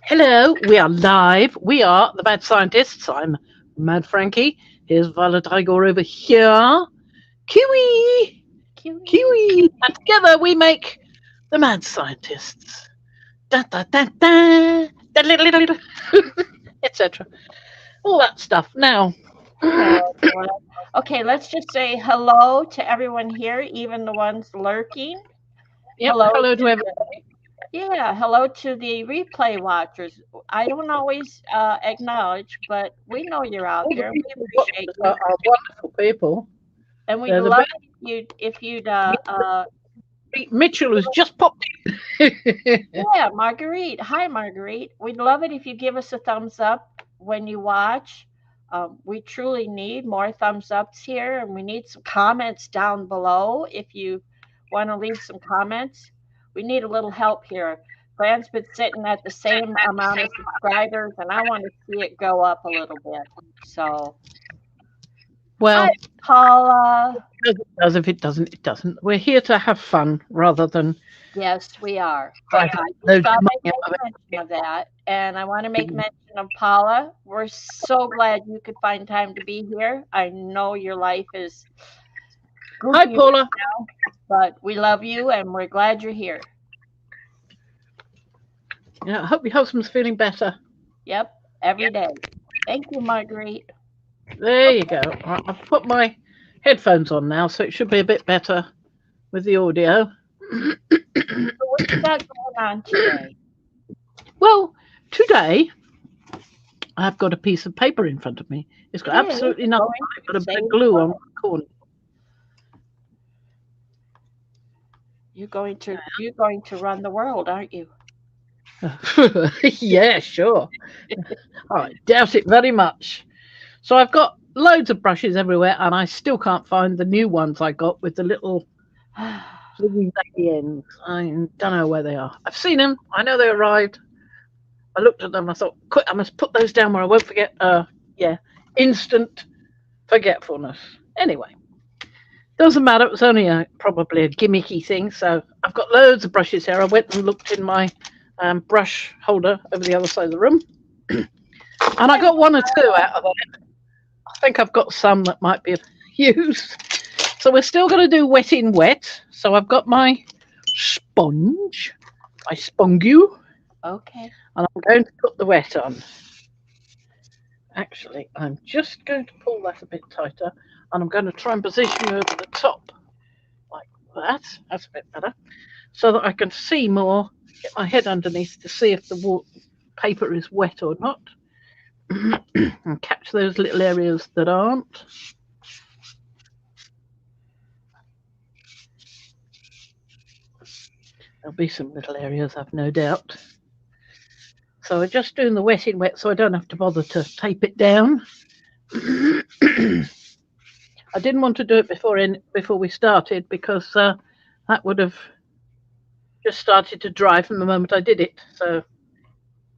Hello, we are live. We are the Mad Scientists. I'm Mad Frankie. Here's Violet Igor over here. Kiwi! Kiwi. Kiwi! And together we make the Mad Scientists. Da da da da! Etc. All that stuff. Now, Hello, everyone. Okay, let's just say hello to everyone here, even the ones lurking. yep, Hello hello to to everyone. hello to the replay watchers. I don't always acknowledge, but we know you're out All the there. We people appreciate watching you, are wonderful people. and we'd They're the love best. it if you'd Mitchell has just popped in. yeah, Marguerite. Hi, Marguerite. We'd love it if you give us a thumbs up when you watch. We truly need more thumbs ups here, and we need some comments down below if you want to leave some comments. We need a little help here. Fran's been sitting at the same amount of subscribers, and I want to see it go up a little bit. So, hi, Well, Paula. it does. If it doesn't, it doesn't. We're here to have fun rather than Yes, we are. try But to I get just loads thought of I'd money out of make mention of that. And I want to make it. mention of Paula. We're so glad you could find time to be here. I know your life is Hi, goofy Paula. right now, but we love you and we're glad you're here. Yeah, I hope your husband's feeling better. Yep, every day. Thank you, Marguerite. There you go. I've put my headphones on now, so it should be a bit better with the audio. So what you got going on today? Well, today I've got a piece of paper in front of me. It's got It is absolutely nothing going on it, to but a bit save of the glue on world. the corner. You're going to run the world, aren't you? Yeah, sure. I doubt it very much. So I've got loads of brushes everywhere, and I still can't find the new ones I got with the little fligging at the ends. I don't know where they are. I've seen them. I know they arrived. I looked at them. I thought, quick, I must put those down where I won't forget. Yeah, instant forgetfulness. Anyway, doesn't matter. It was only probably a gimmicky thing. So I've got loads of brushes here. I went and looked in my brush holder over the other side of the room, and I got one or two out of it. I think I've got some that might be of use. So we're still going to do wet in wet. So I've got my sponge, my spongu, Okay. and I'm going to put the wet on. Actually, I'm just going to pull that a bit tighter, and I'm going to try and position you over the top like that. That's a bit better, so that I can see more. Get my head underneath to see if the paper is wet or not, and catch those little areas that aren't. There'll be some little areas, I've no doubt. So we're just doing the wet in wet, so I don't have to bother to tape it down. I didn't want to do it before we started because that would have just started to dry from the moment I did it. So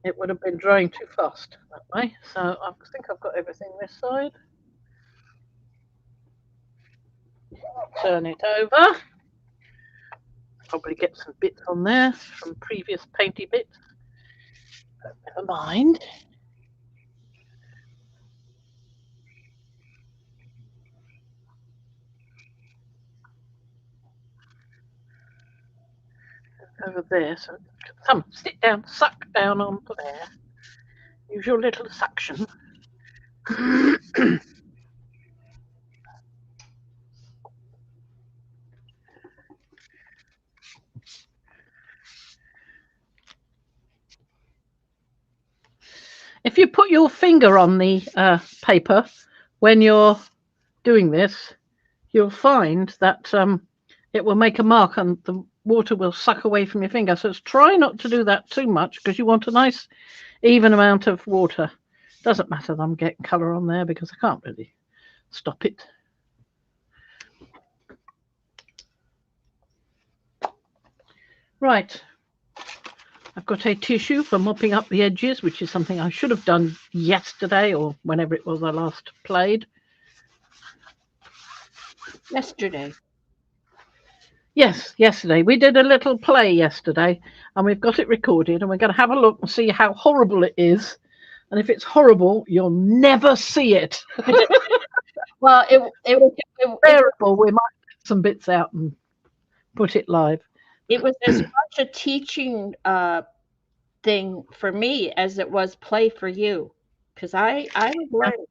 it would have been drying too fast that way. So I think I've got everything this side. Turn it over. Probably get some bits on there from previous painty bits. But never mind. Over there. So come, sit down, suck down onto there. Use your little suction. If you put your finger on the paper when you're doing this, you'll find that it will make a mark and the water will suck away from your finger. So try not to do that too much because you want a nice even amount of water. Doesn't matter that I'm getting colour on there because I can't really stop it. Right. I've got a tissue for mopping up the edges, which is something I should have done yesterday or whenever it was I last played. Yesterday. Yes, yesterday. We did a little play yesterday and we've got it recorded and we're going to have a look and see how horrible it is. And if it's horrible, you'll never see it. Well, But if it's it bearable, we might get some bits out and put it live. it was as much a teaching thing for me as it was play for you, because I was learning.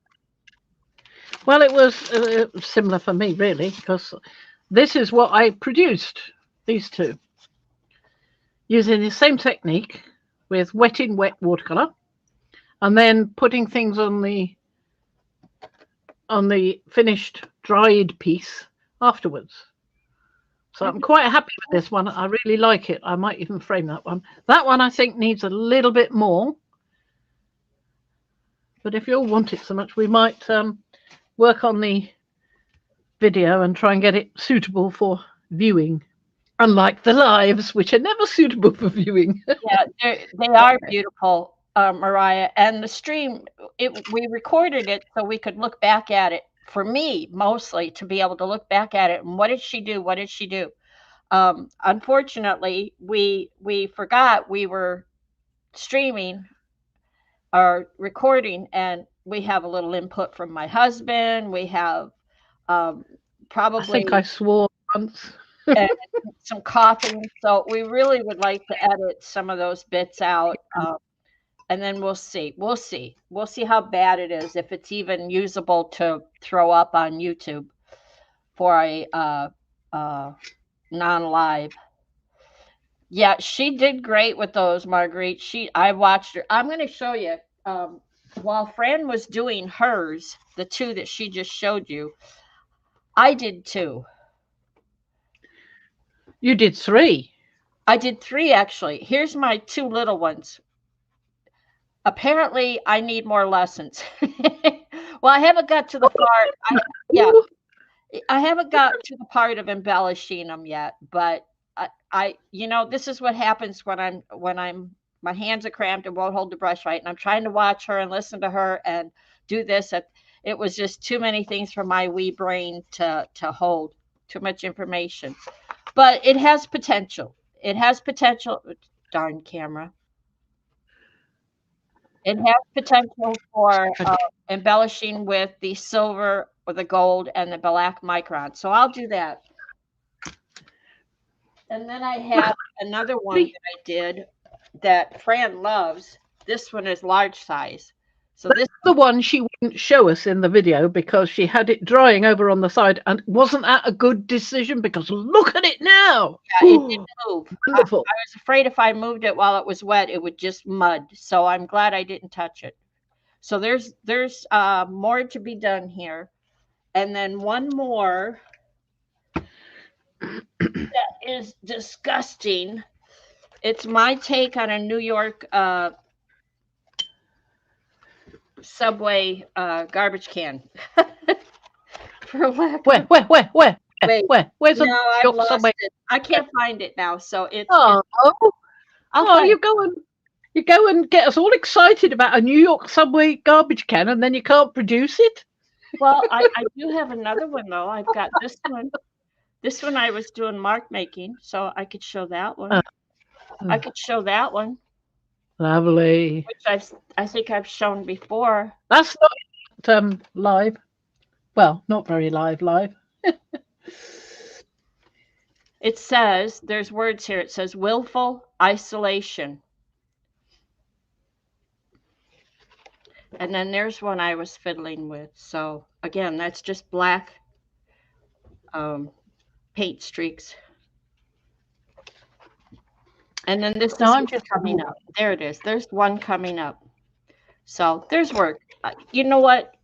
Well, it was similar for me, really, because this is what I produced, these two, using the same technique with wetting wet watercolour and then putting things on the finished dried piece afterwards. So I'm quite happy with this one. I really like it. I might even frame that one. That one I think needs a little bit more. But if you all want it so much, we might work on the video and try and get it suitable for viewing. Unlike the lives, which are never suitable for viewing. Yeah, they are beautiful, Mariah. And the stream, we recorded it so we could look back at it. For me, mostly to be able to look back at it and what did she do? What did she do? Unfortunately, we forgot we were streaming or recording, and we have a little input from my husband. We have um, I think probably I swore once. and some coughing. So we really would like to edit some of those bits out. And then we'll see. We'll see. We'll see how bad it is, if it's even usable to throw up on YouTube for a non-live. Yeah, she did great with those, Marguerite. I watched her. I'm going to show you. While Fran was doing hers, the two that she just showed you, I did two. You did three. I did three, actually. Here's my two little ones. Apparently, I need more lessons. Well, I haven't got to the part. Yeah, I haven't got to the part of embellishing them yet. But this is what happens when my hands are cramped and won't hold the brush right, and I'm trying to watch her and listen to her and do this. It was just too many things for my wee brain to hold. Too much information, but it has potential. It has potential. Darn camera. It has potential for embellishing with the silver or the gold and the black micron. So I'll do that. And then I have another one that I did that Fran loves. This one is large size. So this the one she wouldn't show us in the video because she had it drying over on the side. And wasn't that a good decision? Because look at it now. Yeah, it didn't move. Wonderful. I was afraid if I moved it while it was wet, it would just mud. So I'm glad I didn't touch it. So there's more to be done here. And then one more that is disgusting. It's my take on a New York subway garbage can. For lack Where? Wait, Where's no, the I've lost somewhere? it. I can't find it now. So Oh, you go and get us all excited about a New York subway garbage can, and then you can't produce it. Well, I do have another one though. I've got this one. This one I was doing mark making, so I could show that one. I could show that one, Lovely. which I think I've shown before. That's not live. Well, not very live. It says, there's words here. It says willful isolation. And then there's one I was fiddling with. So again, that's just black paint streaks. And then this is just coming up. There it is. There's one coming up. So there's work. You know what?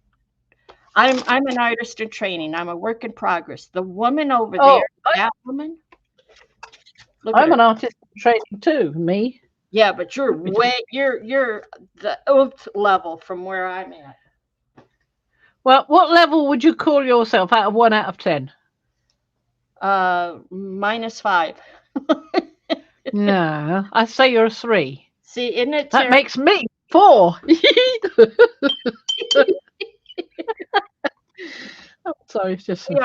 I'm an artist in training. I'm a work in progress. The woman over there, that woman. I'm an artist in training too. Me. Yeah, but you're the nth level from where I'm at. Well, what level would you call yourself out of 1 out of 10? -5. No, I say you're a 3. See, isn't it? That makes me 4. Oh, sorry, it's just we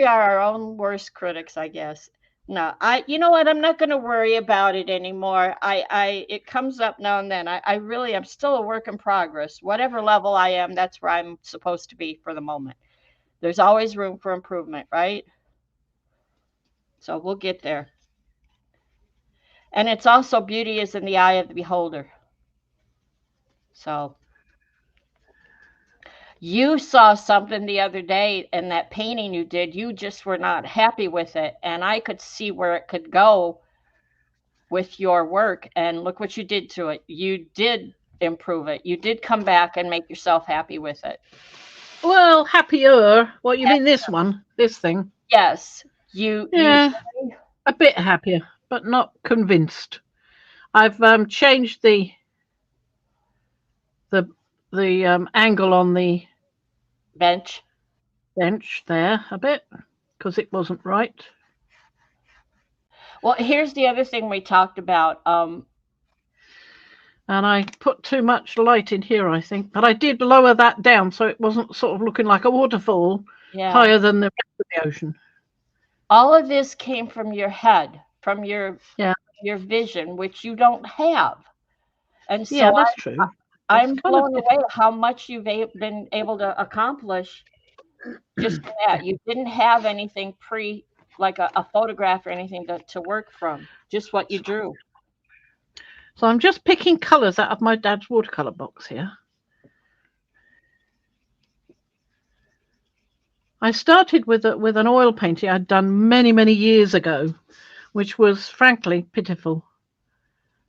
are our own worst critics, I guess. No, you know what? I'm not going to worry about it anymore. It comes up now and then. I really am still a work in progress. Whatever level I am, that's where I'm supposed to be for the moment. There's always room for improvement, right? So we'll get there. And it's also beauty is in the eye of the beholder. So you saw something the other day in that painting you did. You just were not happy with it. And I could see where it could go with your work. And look what you did to it. You did improve it. You did come back and make yourself happy with it. Well, happier. What you mean? This one, this thing? Yes, you Yeah, a bit happier, but not convinced. I've changed the angle on the bench. bench there a bit because it wasn't right. Well, here's the other thing we talked about. And I put too much light in here, I think. But I did lower that down so it wasn't sort of looking like a waterfall Yeah, higher than the rest of the ocean. all of this came from your head, from Yeah, your vision, which you don't have. And yeah, so that's true. It's I'm kind of blown away how much you've been able to accomplish just from that. You didn't have anything like a photograph or anything to work from, just what you drew. so I'm just picking colours out of my dad's watercolour box here. I started with an oil painting I'd done many years ago, which was frankly pitiful.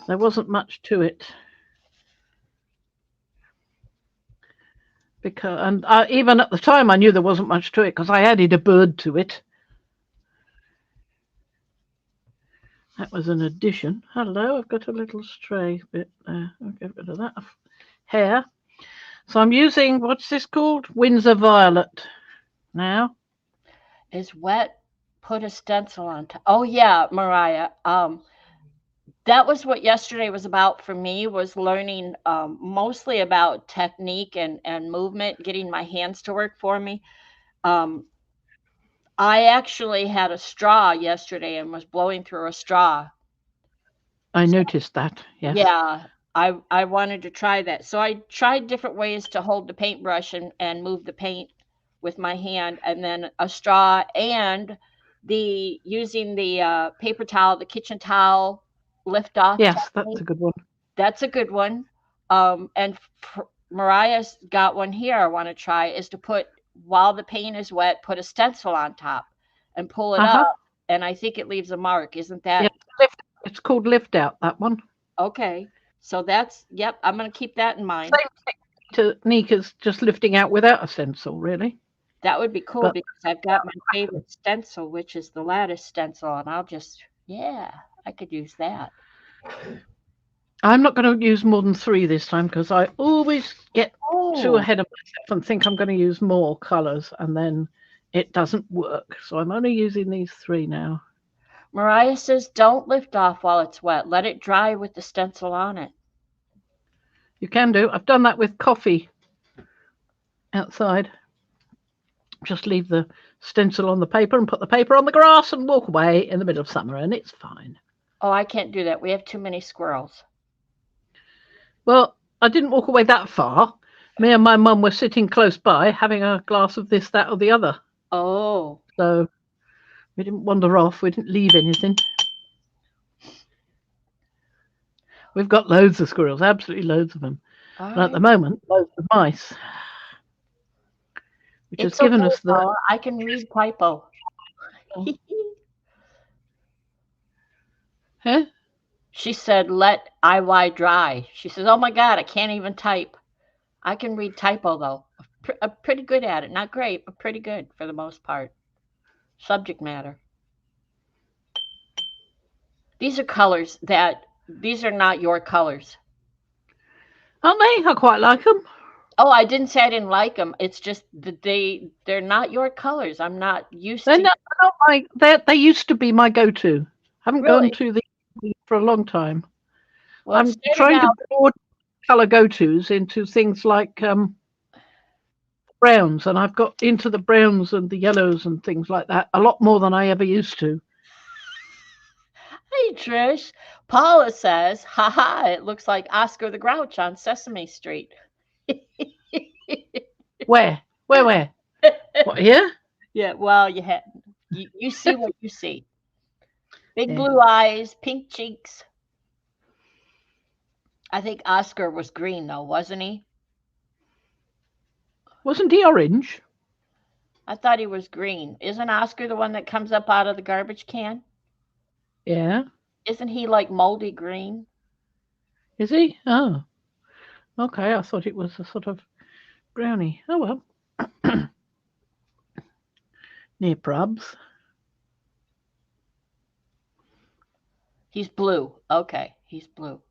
There wasn't much to it. Even at the time, I knew there wasn't much to it because I added a bird to it. That was an addition. Hello, I've got a little stray bit there. I'll get rid of that hair. So I'm using, what's this called? Windsor Violet now. Is wet, put a stencil on top. Oh yeah, Mariah. That was what yesterday was about for me, was learning mostly about technique and movement, getting my hands to work for me. Um, I actually had a straw yesterday and was blowing through a straw. I noticed that, yes. Yeah, I wanted to try that. So I tried different ways to hold the paintbrush and move the paint with my hand, and then a straw and the using the paper towel, the kitchen towel lift off Yes, that's technique. a good one. That's a good one. And Mariah's got one here I want to try, is to put, while the paint is wet, put a stencil on top and pull it up. Uh-huh. And I think it leaves a mark. Isn't Yeah, that it's called Lift Out, that one. okay? So that's, yep, I'm going to keep that in mind. Same technique as just lifting out without a stencil, really. That would be cool But because I've got my favorite stencil, which is the lattice stencil. And I'll just, yeah, I could use that. I'm not going to use more than 3 this time because I always get too Oh, ahead of myself and think I'm going to use more colours and then it doesn't work. So I'm only using these 3 now. Mariah says don't lift off while it's wet. Let it dry with the stencil on it. You can do. I've done that with coffee outside. Just leave the stencil on the paper and put the paper on the grass and walk away in the middle of summer and it's fine. Oh, I can't do that. We have too many squirrels. Well, I didn't walk away that far. Me and my mum were sitting close by having a glass of this, that, or the other. Oh, So we didn't wander off. We didn't leave anything. We've got loads of squirrels, absolutely loads of them. all And at the right. moment, loads of mice, which has It's given okay, us the. Paula. I can read typo. Huh? She said, let IY dry. She says, oh my God, I can't even type. I can read typo though. I'm pretty good at it. Not great, but pretty good for the most part. Subject matter. These are colors these are not your colors. Aren't they? I quite like them. Oh, I didn't say I didn't like them. It's just that they're not your colors. I'm not used They're to. not, they used to be my go-to. Haven't gone Really? to the for a long time. Well, it I'm started trying to out. broaden colour go-tos into things like browns, and I've got into the browns and the yellows and things like that a lot more than I ever used to. funny, Trish. Paula says, haha, it looks like Oscar the Grouch on Sesame Street. Where? Where? What, here? Yeah, well, you see what you see. Big Yeah. blue eyes, pink cheeks. I think Oscar was green though, wasn't he? Wasn't he orange? I thought he was green. Isn't Oscar the one that comes up out of the garbage can? Yeah. Isn't he like moldy green? Is he? Oh, okay. I thought it was a sort of brownie. Oh well. Near Probs. He's blue. Okay, he's blue.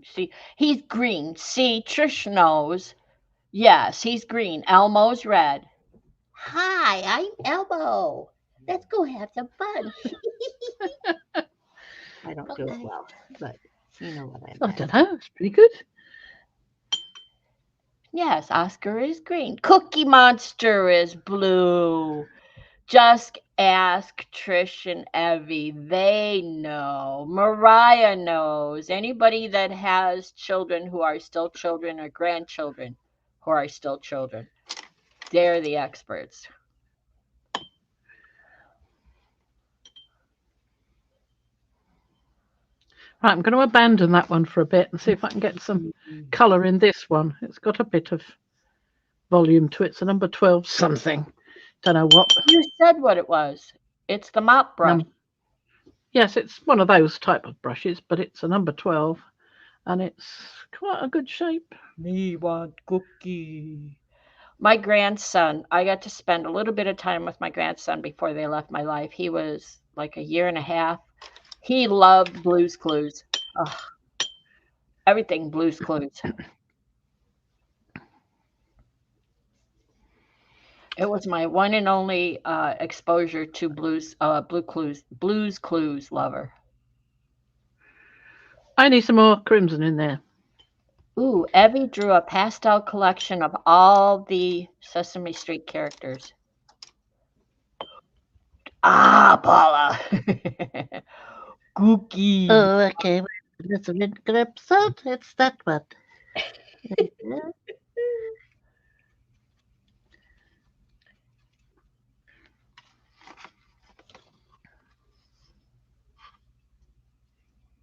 See, he's green. See, Trish knows. Yes, he's green. Elmo's red. Hi, I'm Elmo. Let's go have some fun. I don't do it well, but you know what I I meant. don't know. It's pretty good. Yes, Oscar is green. Cookie Monster is blue. Just ask Trish and Evie. They know. Mariah knows. Anybody that has children who are still children or grandchildren who are still children, they're the experts. Right, I'm going to abandon that one for a bit and see if I can get some colour in this one. It's got a bit of volume to it. It's a number 12 something. Don't know what. You said what it was. It's the mop brush. Yes, it's one of those type of brushes, but it's a number 12 and it's quite a good shape. Me want cookie. My grandson, I got to spend a little bit of time with my grandson before they left my life. He was like a year and a half. He loved Blues Clues. Ugh, everything Blues Clues. It was my one and only exposure to Blues Clues lover. I need some more crimson in there. Ooh, Evie drew a pastel collection of all the Sesame Street characters. Ah, Paula. Cookie. Oh, okay. That's a good episode. It's that one.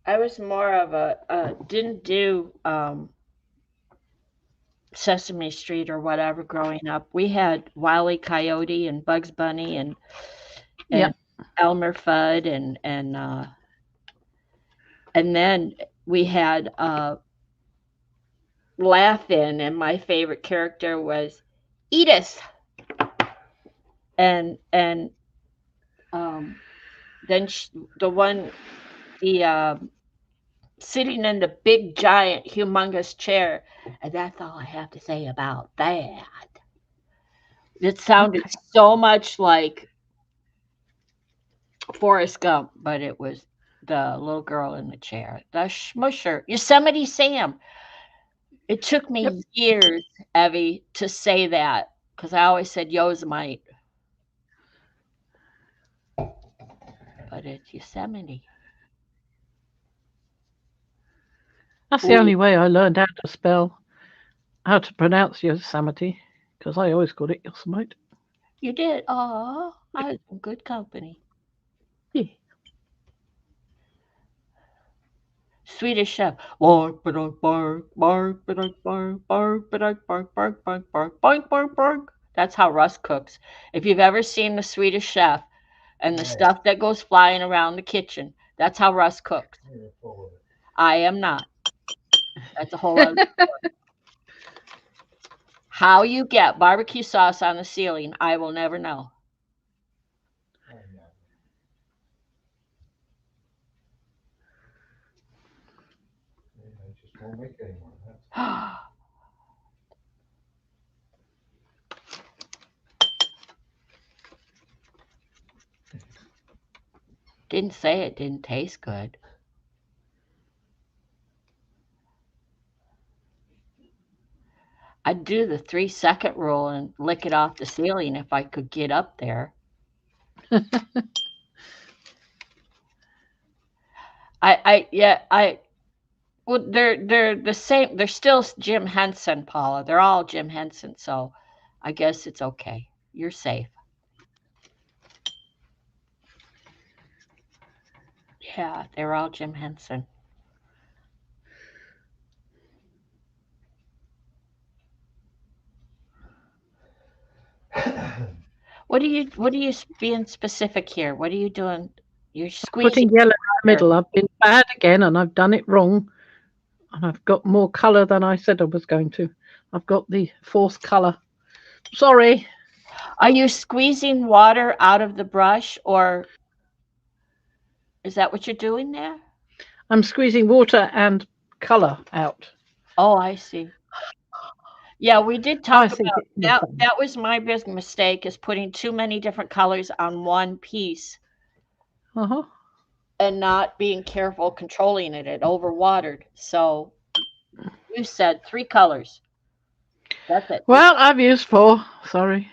I was more of didn't do Sesame Street or whatever growing up. We had Wile E. Coyote and Bugs Bunny and Yep. Elmer Fudd and then we had Laugh-In, and my favorite character was Edith. And um, then the one the sitting in the big giant humongous chair, and that's all I have to say about that. It sounded Okay. so much like Forrest Gump, but it was the little girl in the chair, the Smusher, Yosemite Sam. It took Yep. me years, Evie, to say that because I always said Yosemite, but it's Yosemite. That's the Ooh, only way I learned how to pronounce Yosemite, because I always called it Yosemite. you did. Oh, I was in good company. Yeah. Swedish Chef. Bark, bark, bark, bark, bark, bark, bark, bark, bark, bark, bark, bark, bark, bark, bark. That's how Russ cooks. If you've ever seen the Swedish Chef and the stuff that goes flying around the kitchen, that's how Russ cooks. I am not. That's a whole other. How you get barbecue sauce on the ceiling, I will never know. Didn't say it didn't taste good. I'd do the 3-second rule and lick it off the ceiling if I could get up there. Yeah, well, they're the same. They're still Jim Henson, Paula. They're all Jim Henson, so I guess it's okay. You're safe. Yeah, they're all Jim Henson. What are you being specific here? What are you doing? You're squeezing Putting yellow in the water. middle. I've been bad again and I've done it wrong. And I've got more colour than I said I was going to. I've got the fourth colour. Sorry. Are you squeezing water out of the brush, or is that what you're doing there? I'm squeezing water and colour out. Oh, I see. Yeah, we did I talk think about it's more that. fun. That was my big mistake, is putting too many different colors on one piece Uh-huh. and not being careful controlling it. It overwatered. So you said three colors. That's it. Just Well, I've used four. Sorry.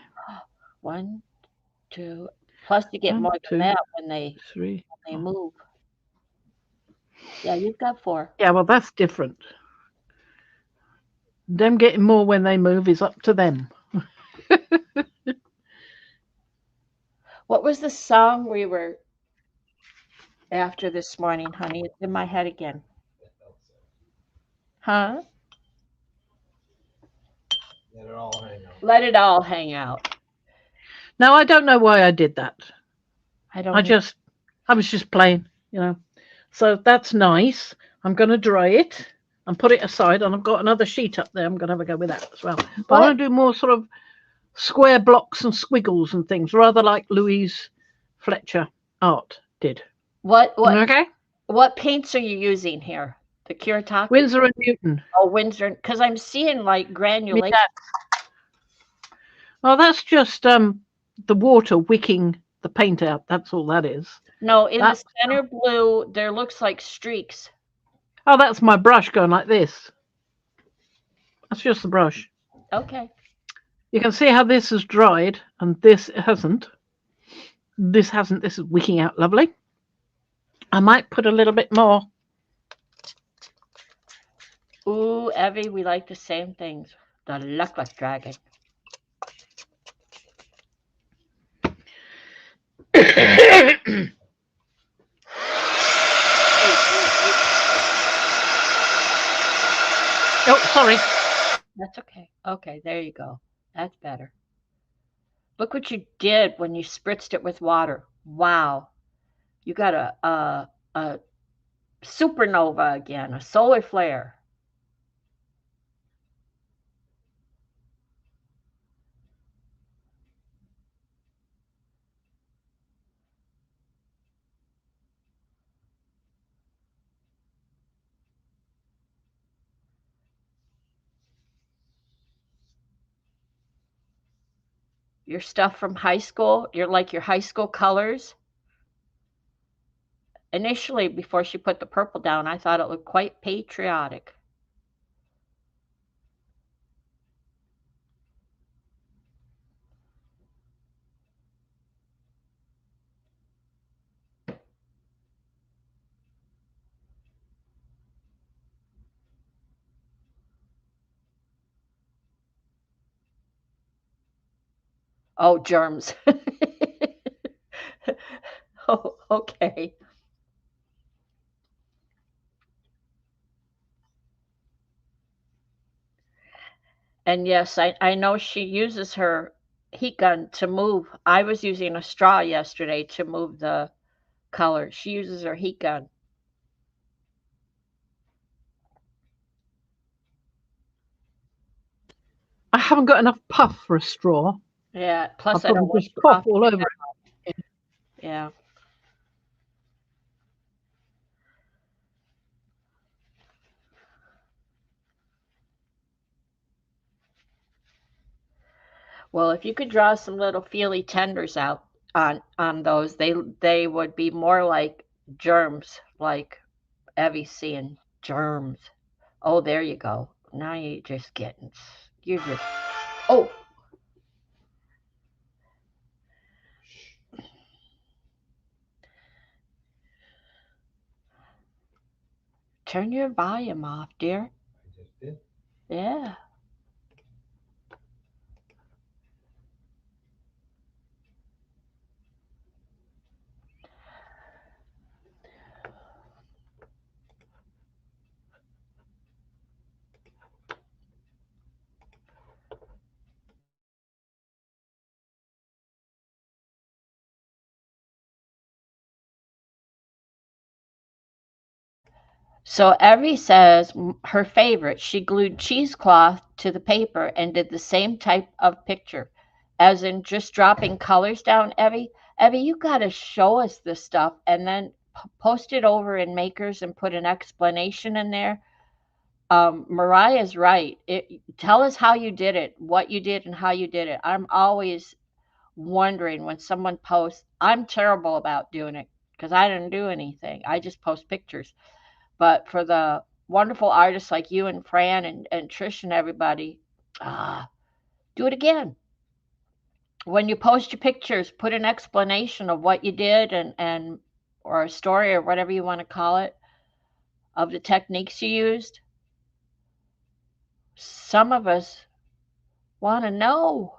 one, two. Plus, you get One, more than two, that when three. they Four. move. Yeah, you've got four. Yeah, well, that's different. Them getting more when they move is up to them. What was the song we were after this morning, honey? It's in my head again. Huh? Let it all hang out. Now, I don't know why I did that. I I don't. just, I was just playing. So that's nice. I'm going to dry it and put it aside. And I've got another sheet up there. I'm going to have a go with that as well. But I What want to do more sort of square blocks and squiggles and things, rather like Louise Fletcher art did. what what Okay? what paints are you using here? The Kuretake? Winsor and Newton. Oh, Windsor, because I'm seeing like Me granulation. that. Oh, that's just the water wicking the paint out. That's all that is. No, in the That center blue, there looks like streaks. oh, that's my brush going like this. That's just the brush. Okay. You can see how this is dried and this hasn't. This hasn't. This is wicking out lovely. I might put a little bit more. Ooh, Evie, we like the same things. The luckless dragon. Oh, Wait, wait, wait. sorry. That's okay. Okay, there you go. That's better. Look what you did when you spritzed it with water. Wow. You got a supernova again, a solar flare. Your stuff from high school, your high school colors. Initially, before she put the purple down, I thought it looked quite patriotic. Oh, germs. Oh, okay. And yes, I know she uses her heat gun to move. I was using a straw yesterday to move the color. She uses her heat gun. I haven't got enough puff for a straw. Yeah. I'll Plus, I don't probably want just your cough coffee. all over it. Yeah. Well, if you could draw some little feely tenders out on those, they would be more like germs, like Evie seeing germs. Oh, there you go. Now you're just, oh, Turn your volume off, dear. Yeah. So Evie says her favorite, she glued cheesecloth to the paper and did the same type of picture, as in just dropping colors down. Evie, you got to show us this stuff and then post it over in Makers and put an explanation in there. Mariah's right. Tell us how you did it, what you did, and how you did it. I'm always wondering when someone posts. I'm terrible about doing it because I didn't do anything. I just post pictures. But for the wonderful artists like you and Fran and Trish and everybody, ah, do it again. When you post your pictures, put an explanation of what you did and or a story or whatever you want to call it of the techniques you used. Some of us want to know.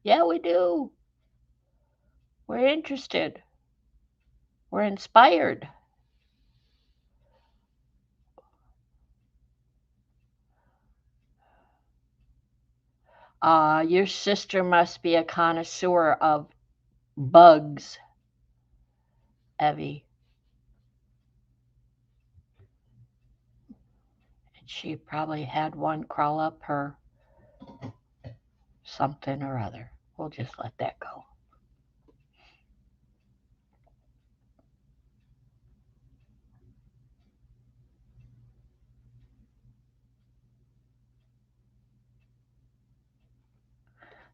Yeah, we do. We're interested. We're inspired. Your sister must be a connoisseur of bugs, Evie. And she probably had one crawl up her something or other. We'll just let that go.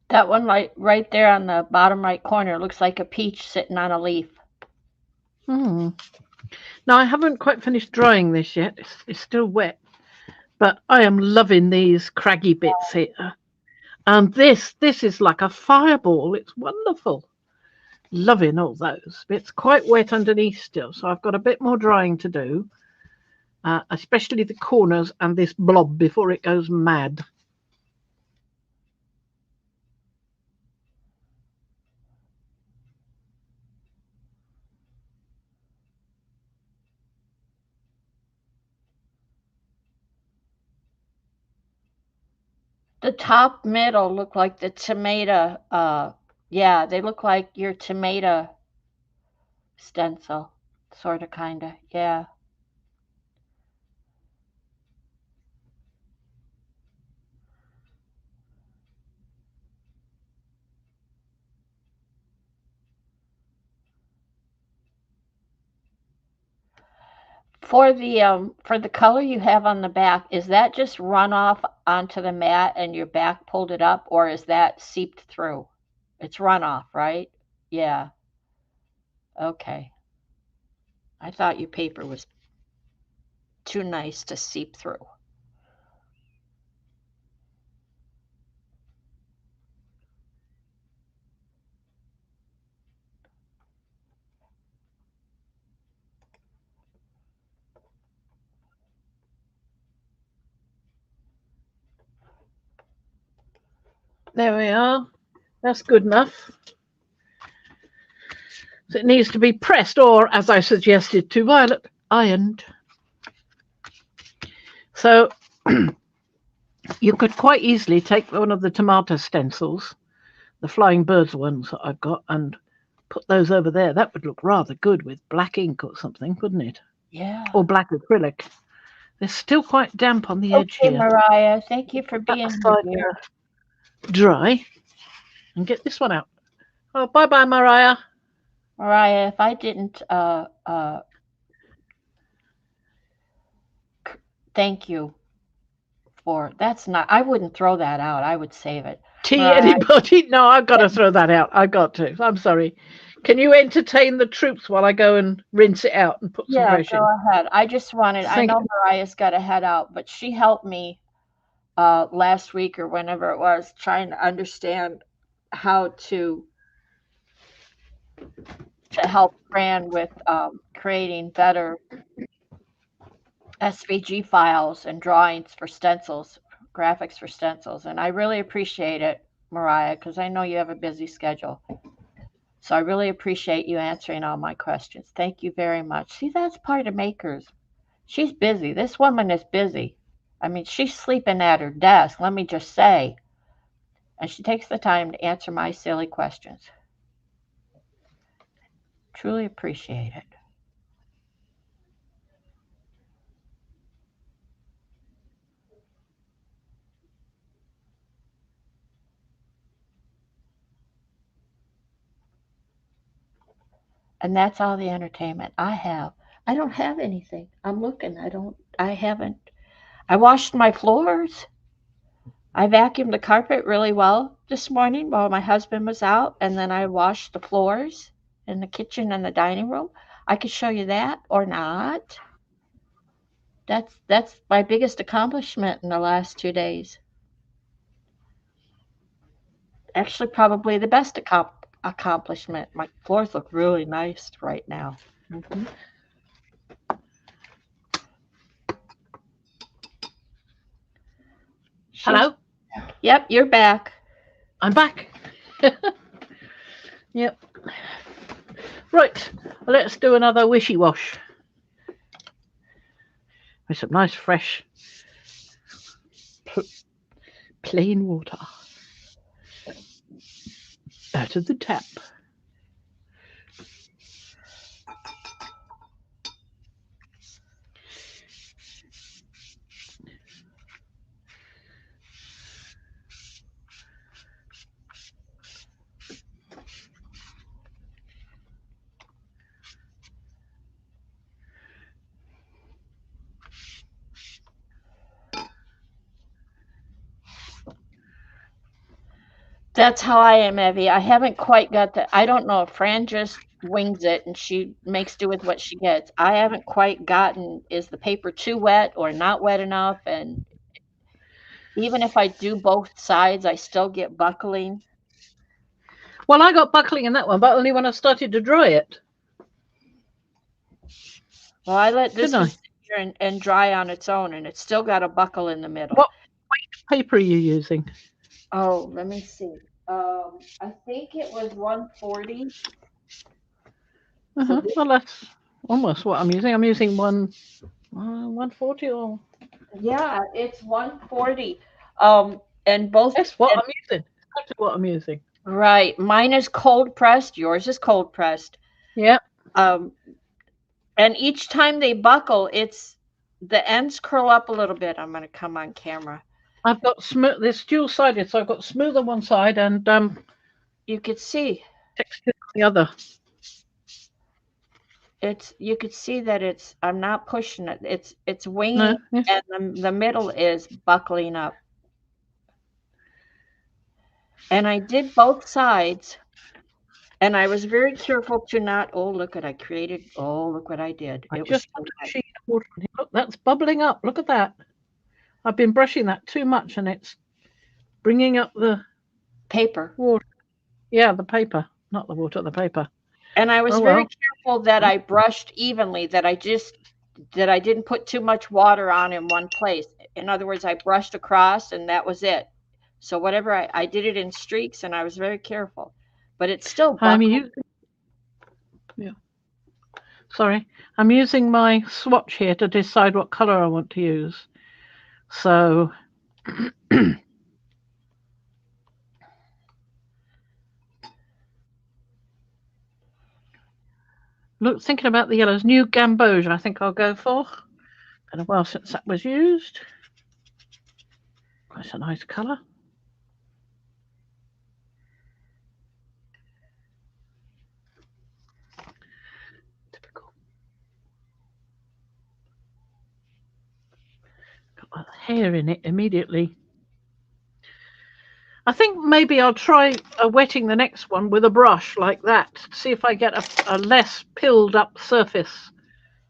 That one right there on the bottom right corner looks like a peach sitting on a leaf. Hmm. Now, I haven't quite finished drying this yet. It's still wet, but I am loving these craggy bits here. And this is like a fireball. It's wonderful. Loving all those. It's quite wet underneath still, so I've got a bit more drying to do, especially the corners and this blob before it goes mad. The top middle look like the tomato. Yeah, they look like your tomato stencil, sort of, kind of. Yeah. For the color you have on the back, is that just run off onto the mat and your back pulled it up, or is that seeped through? It's runoff, right? Yeah. Okay. I thought your paper was too nice to seep through. There we are. That's good enough. So it needs to be pressed, or as I suggested to Violet, ironed. So you could quite easily take one of the tomato stencils, the flying birds ones that I've got, and put those over there. That would look rather good with black ink or something, wouldn't it? Yeah. Or black acrylic. They're still quite damp on the edge Okay, here. Mariah. Thank you for That being here, aside, dear. dry, and get this one out. Oh, bye bye, Mariah. Mariah, if I didn't thank you for that's not I wouldn't throw that out. I would save it. Tea, Mariah, anybody? No, I've got to throw that out. I've got to. I'm sorry. Can you entertain the troops while I go and rinse it out and put some yeah, fresh go in? ahead. I Thank know Mariah's got to head out, but she helped me last week or whenever it was trying to understand how to help Fran with creating better. SVG files and drawings for stencils, graphics for stencils. And I really appreciate it, Mariah, because I know you have a busy schedule. So I really appreciate you answering all my questions. Thank you very much. See, that's part of makers. She's busy. This woman is busy. I mean, she's sleeping at her desk, let me just say. And she takes the time to answer my silly questions. Truly appreciate it. And that's all the entertainment I have. I don't have anything. I'm looking. I haven't. I washed my floors. I vacuumed the carpet really well this morning while my husband was out, and then I washed the floors in the kitchen and the dining room. I could show you that or not. That's my biggest accomplishment in the last 2 days. Actually, probably the best accomplishment. My floors look really nice right now. Hmm. She's Hello, Yep, you're back. I'm back. Yep. Right, let's do another wishy wash with some nice fresh pl- plain water out of the tap. That's how I am, Evie. I haven't quite got the. I don't know if Fran just wings it and she makes do with what she gets. I haven't quite gotten, is the paper too wet or not wet enough? And even if I do both sides, I still get buckling. Well, I got buckling in that one, but only when I started to dry it, Well, I let didn't this one I? sit here and dry on its own, and it's still got a buckle in the middle. What paper are you using? Oh, let me see. I think it was 140. So this, Well, that's almost what I'm using. I'm using 140 or yeah, it's 140. And both that's what and I'm using. Exactly what I'm using. right, mine is cold pressed, yours is cold pressed. Yeah, Um, and each time they buckle, it's the ends curl up a little bit. I'm gonna come on camera. I've got smooth. This dual sided, so I've got smooth on one side and You could see textured on the other. you could see that I'm not pushing it. It's winging, No, yeah. and the middle is buckling up. And I did both sides, and I was very careful to not. Oh, look what I created. Oh, look what I did. I It was just so put a wet. sheet of water on here. Look, that's bubbling up. Look at that. I've been brushing that too much, and it's bringing up the Paper. water. Yeah, the paper, not the water, the paper. And I was Oh very well. careful that I brushed evenly, that I didn't put too much water on in one place. In other words, I brushed across and that was it. So whatever I did it in streaks and I was very careful. But it's still I'm buckled. using. Yeah, sorry. I'm using my swatch here to decide what color I want to use. So, look, thinking about the yellows, new gamboge. I think I'll go for. Been a while since that was used. Quite a nice colour. Typical. Got the hair in it immediately. I think maybe I'll try wetting the next one with a brush like that. See if I get a less pilled up surface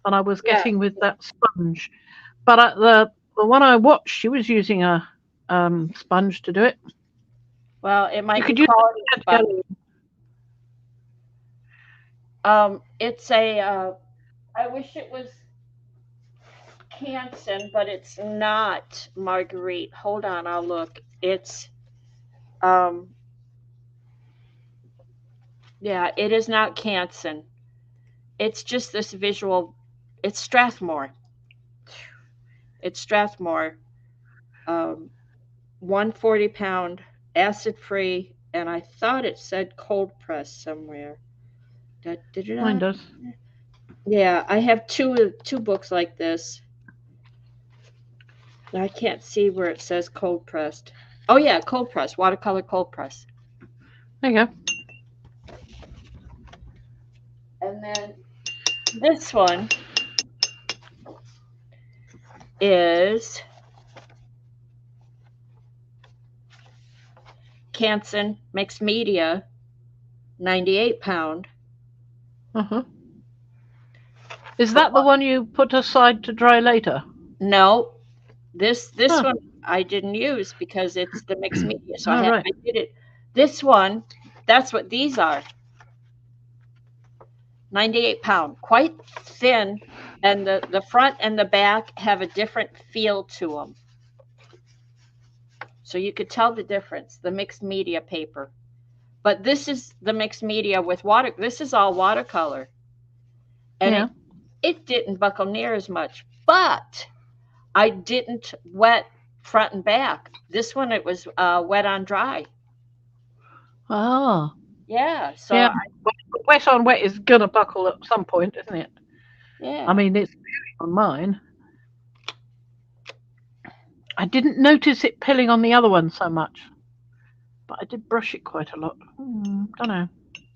than I was Yeah. getting with that sponge. But the one I watched, she was using a sponge to do it. Well, it You might be could use quality a sponge. yellow. It's a I wish it was Canson, but it's not Marguerite. Hold on, I'll look. It's um yeah, it is not Canson. It's just this visual. It's Strathmore. It's Strathmore. Um, 140 pound, acid free, and I thought it said cold press somewhere. Did it Mine not? does. Yeah, I have two books like this. I can't see where it says cold pressed. Oh yeah, cold press, watercolor cold press. There you go. And then this one is Canson mixed media, 98 pound. Uh-huh. Is For that the one you put aside to dry later? no, this Huh. one I didn't use because it's the mixed media. So All right. I did it. This one, that's what these are. 98 pound, quite thin, and the front and the back have a different feel to them. So you could tell the difference, the mixed media paper. But this is the mixed media with water. This is all watercolor. And Yeah. it didn't buckle near as much. But I didn't wet front and back. This one it was wet on dry. Ah. Yeah. So Yeah. Wet on wet is gonna buckle at some point, isn't it? I yeah. mean, it's on mine. I didn't notice it pilling on the other one so much, but I did brush it quite a lot. Don't know.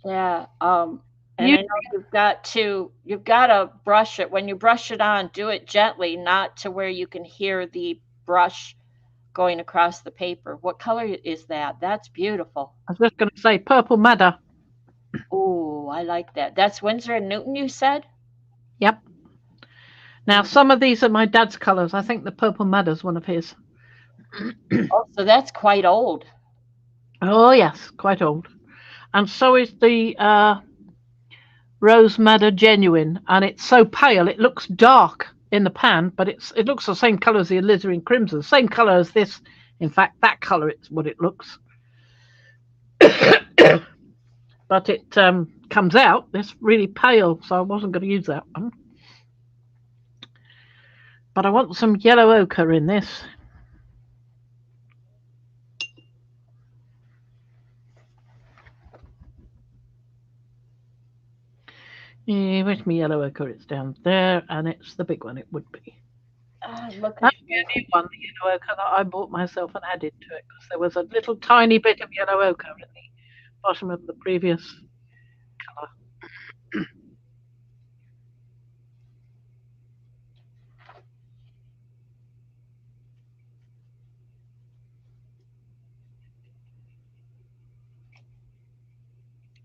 Yeah. And You I know you've got to brush it. When you brush it on, do it gently, not to where you can hear the brush going across the paper. What color is that? That's beautiful. I was just going to say purple madder. Oh, I like that. That's Winsor and Newton, you said? Yep. Now Mm. some of these are my dad's colours. I think the purple madder's one of his. Oh, so that's quite old. Oh yes, quite old. And so is the rose madder genuine, and it's so pale it looks dark in the pan, but it looks the same colour as the alizarin crimson, same colour as this. In fact, that colour is what it looks. But it comes out this really pale, so I wasn't going to use that one. But I want some yellow ochre in this. Where's my yellow ochre? It's down there, and it's the big one. It would be. I'm looking That's for the only one, the yellow ochre, that I bought myself and added to it because there was a little tiny bit of yellow ochre in the bottom of the previous colour.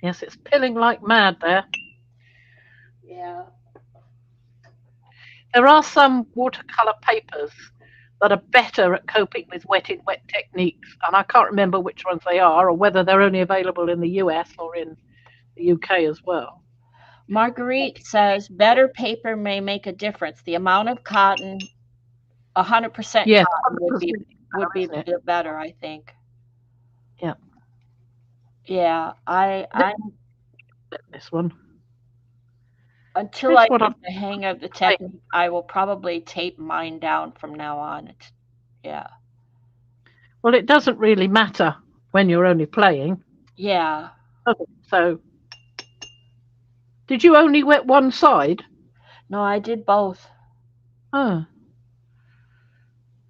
Yes, it's pilling like mad there. yeah. There are some watercolour papers that are better at coping with wet in wet techniques, and I can't remember which ones they are or whether they're only available in the US or in the UK as well. Marguerite says better paper may make a difference. The amount of cotton, 100% Yes, cotton would be 100% would be isn't it? better, I think. Yeah, Yeah, this one. until I It's what get I'm the hang of the saying. technique, I will probably tape mine down from now on. Yeah. Well, it doesn't really matter when you're only playing, Yeah. does it? So, did you only wet one side? No, I did both. Oh,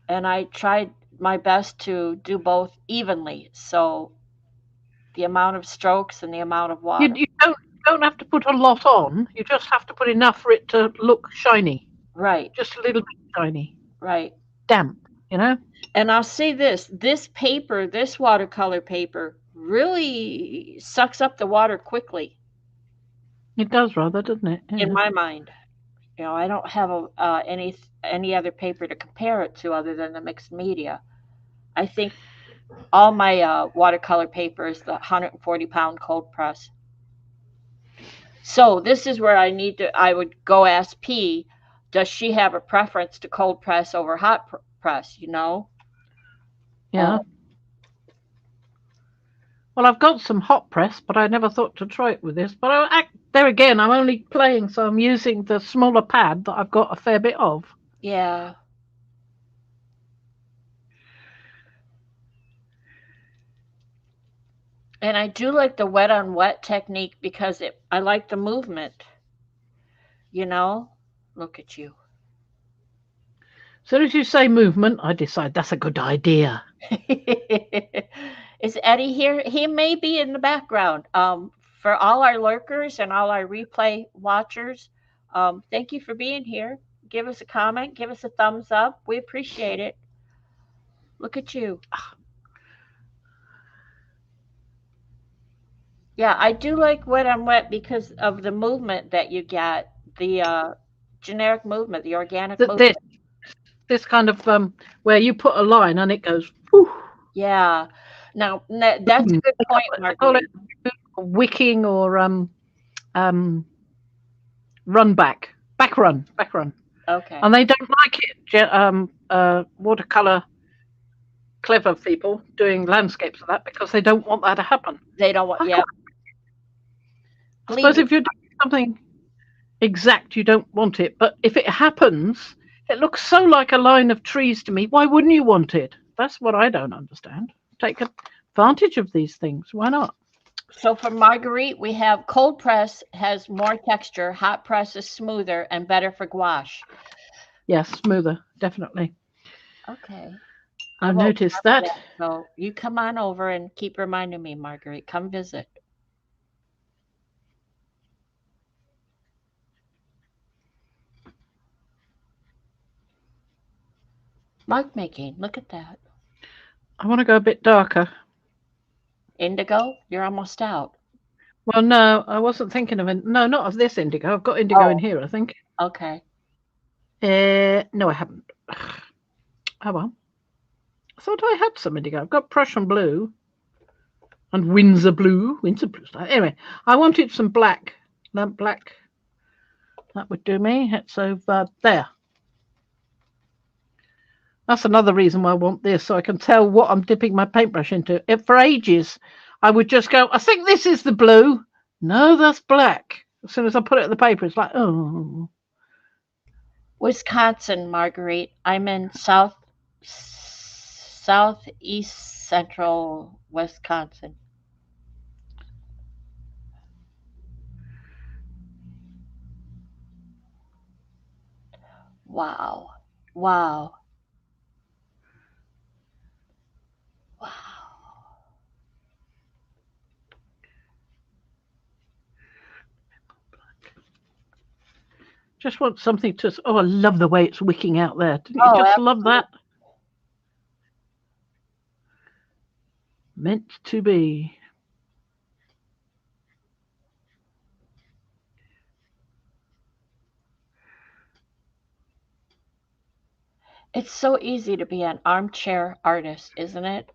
And I tried my best to do both evenly. So the amount of strokes and the amount of water. you don't have to put a lot on. You just have to put enough for it to look shiny, Right, just a little bit shiny, right. damp. You know, And I'll say this paper, this watercolor paper, really sucks up the water quickly it does rather, doesn't it? in Yeah. my mind. I don't have any other paper to compare it to other than the mixed media. I think all my watercolor paper is the 140 pound cold press. So this is where I would go ask P, does she have a preference to cold press over hot press? Yeah. Well, I've got some hot press, but I never thought to try it with this. But there again, I'm only playing, so I'm using the smaller pad that I've got a fair bit of. Yeah. And I do like the wet on wet technique because I like the movement, you know? Look at you. As soon as you say movement, I decide that's a good idea. Is Eddie here? He may be in the background. For all our lurkers and all our replay watchers, thank you for being here. Give us a comment, give us a thumbs up. We appreciate it. Look at you. Yeah, I do like wet on wet because of the movement that you get, the generic movement, the organic movement. This kind of where you put a line and it goes. Whew, Yeah. Now, that's a good point, they call it Marguerite. wicking or run back run. Okay. And they don't like it. Watercolor clever people doing landscapes and that because they don't want that to happen. They don't want, yeah. I suppose if you're doing something exact, you don't want it. But if it happens, it looks so like a line of trees to me. Why wouldn't you want it? That's what I don't understand. Take advantage of these things. Why not? So for Marguerite, we have cold press has more texture, hot press is smoother and better for gouache. Yes, smoother, definitely. Okay. I noticed that. So you come on over and keep reminding me, Marguerite. Come visit. Mark making. Look at that. I want to go a bit darker. Indigo? You're almost out. Well, no, I wasn't thinking of it. No, not of this indigo. I've got indigo in here, I think. Okay. No, I haven't. Oh well. I thought I had some indigo. I've got Prussian blue and Windsor blue. Anyway, I wanted some black. Lamp black. That would do me. It's over there. That's another reason why I want this, so I can tell what I'm dipping my paintbrush into. For ages, I would just go, I think this is the blue. No, that's black. As soon as I put it in the paper, it's like, oh. Wisconsin, Marguerite. I'm in southeast central Wisconsin. Wow. Wow. Wow. Just want something to. Oh, I love the way it's wicking out there. Didn't you just love that? Meant to be. It's so easy to be an armchair artist, isn't it?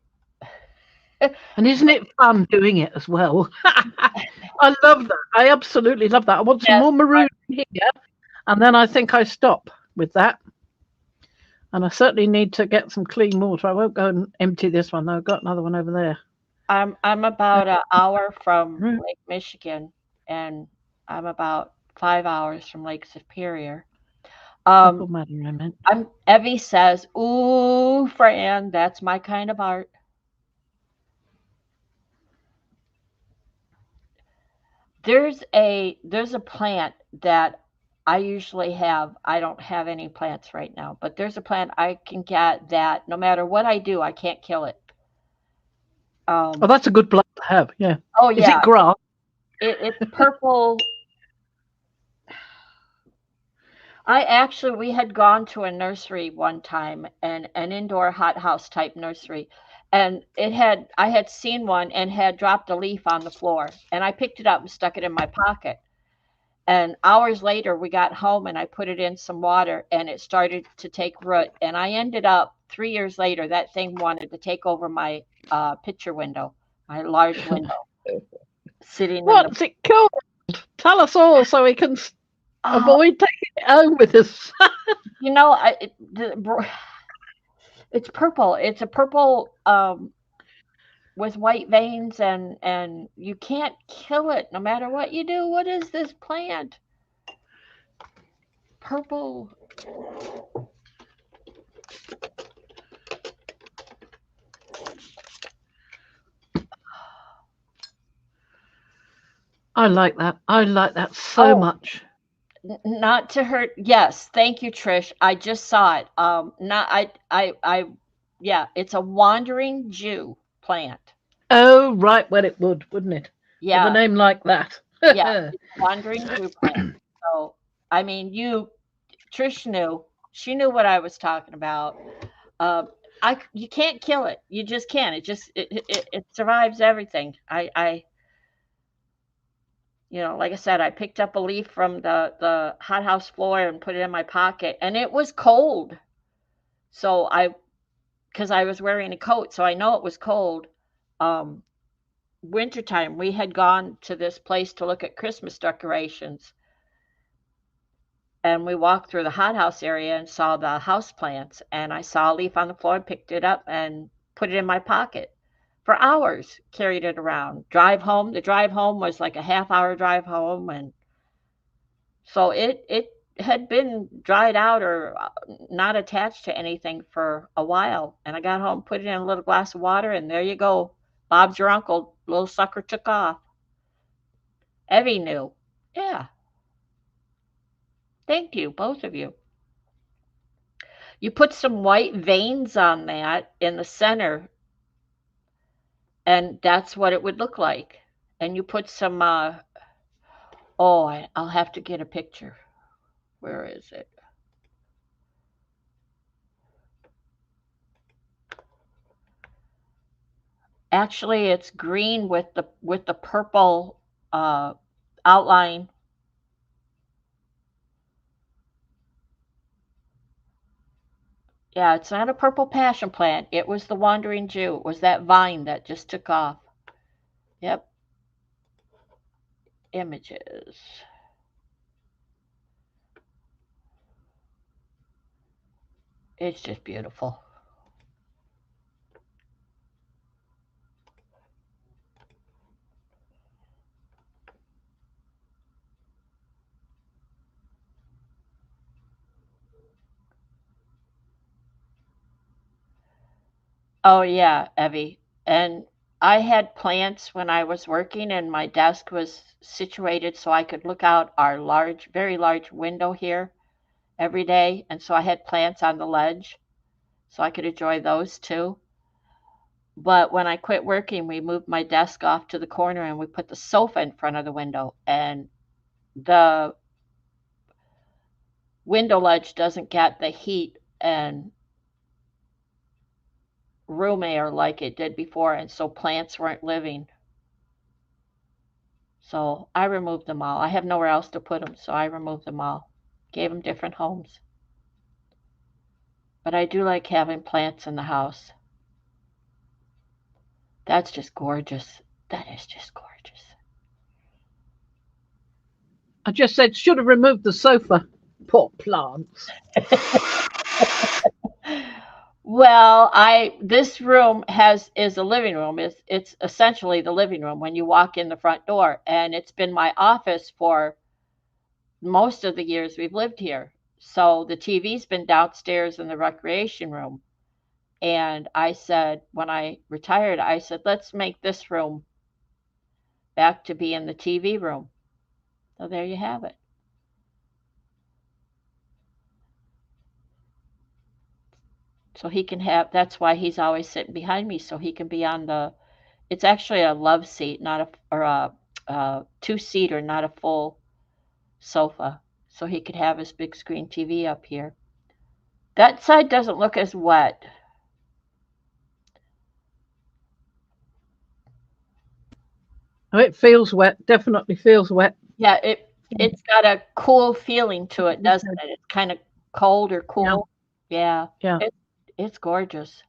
And isn't it fun doing it as well? I love that. I absolutely love that. I want some more maroon here, and then I think I stop with that. And I certainly need to get some clean water. I won't go and empty this one though. I've got another one over there. I'm about an hour from Lake Michigan, and I'm about 5 hours from Lake Superior. Evie says, "Ooh, Fran, that's my kind of art." There's a plant that I usually have. I don't have any plants right now, but there's a plant I can get that no matter what I do, I can't kill it. Oh, that's a good plant to have. Yeah. Oh yeah. Is it grass? It's purple. We had gone to a nursery one time, an indoor hothouse type nursery, and I had seen one and had dropped a leaf on the floor, and I picked it up and stuck it in my pocket. And hours later, we got home and I put it in some water and it started to take root. And I ended up 3 years later, that thing wanted to take over my picture window, my large window. Sitting What's it called? Tell us all so we can Oh, avoid taking it home with us. you know, it's purple. It's a purple with white veins, and you can't kill it no matter what you do. What is this plant? Purple. I like that. I like that so Oh, much. not to hurt. Yes, thank you, Trish. I just saw it. Not yeah, it's a wandering Jew plant. Oh, right, well, it would, wouldn't it? With a Yeah, name like that. yeah, it's a wandering Jew plant. So, I mean, Trish knew. She knew what I was talking about. Um, you can't kill it. You just can't. It survives everything. Like I said, I picked up a leaf from the hothouse floor and put it in my pocket, and it was cold. So because I was wearing a coat, so I know it was cold. Um, Wintertime, we had gone to this place to look at Christmas decorations, and we walked through the hothouse area and saw the house plants, and I saw a leaf on the floor, picked it up and put it in my pocket for hours, carried it around. The drive home was like a half-hour drive home, and so it had been dried out or not attached to anything for a while, and I got home, put it in a little glass of water, and there you go. Bob's your uncle, little sucker took off. Evie knew. Yeah, thank you, both of you. You put some white veins on that in the center, and that's what it would look like. And you put some, I'll have to get a picture. Where is it? Actually, it's green with the purple uh, outline. Yeah, it's not a purple passion plant. It was the wandering Jew. It was that vine that just took off. Yep, images. It's just beautiful. Oh yeah, Evie. And I had plants when I was working, and my desk was situated so I could look out our large, very large window here every day. And so I had plants on the ledge so I could enjoy those too. But when I quit working, we moved my desk off to the corner and we put the sofa in front of the window. And the window ledge doesn't get the heat and room air like it did before. And so plants weren't living. So I removed them all. I have nowhere else to put them, so I removed them all. Gave them different homes. But I do like having plants in the house. That's just gorgeous. That is just gorgeous. I just said, should have removed the sofa. Poor plants. Well, I this room has is a living room. It's essentially the living room when you walk in the front door, and it's been my office for most of the years we've lived here. So the TV's been downstairs in the recreation room. And I said, when I retired, I said, let's make this room back to being the TV room. So there you have it. So he can have, that's why he's always sitting behind me, so he can be on it's actually a love seat, not a, or a two-seater, not a full sofa. So he could have his big screen TV up here. That side doesn't look as wet. Oh, it feels wet. Definitely feels wet. Yeah, it's got a cool feeling to it, doesn't it? It's kind of cold or Yeah, cool. Yeah, yeah. it, it's gorgeous.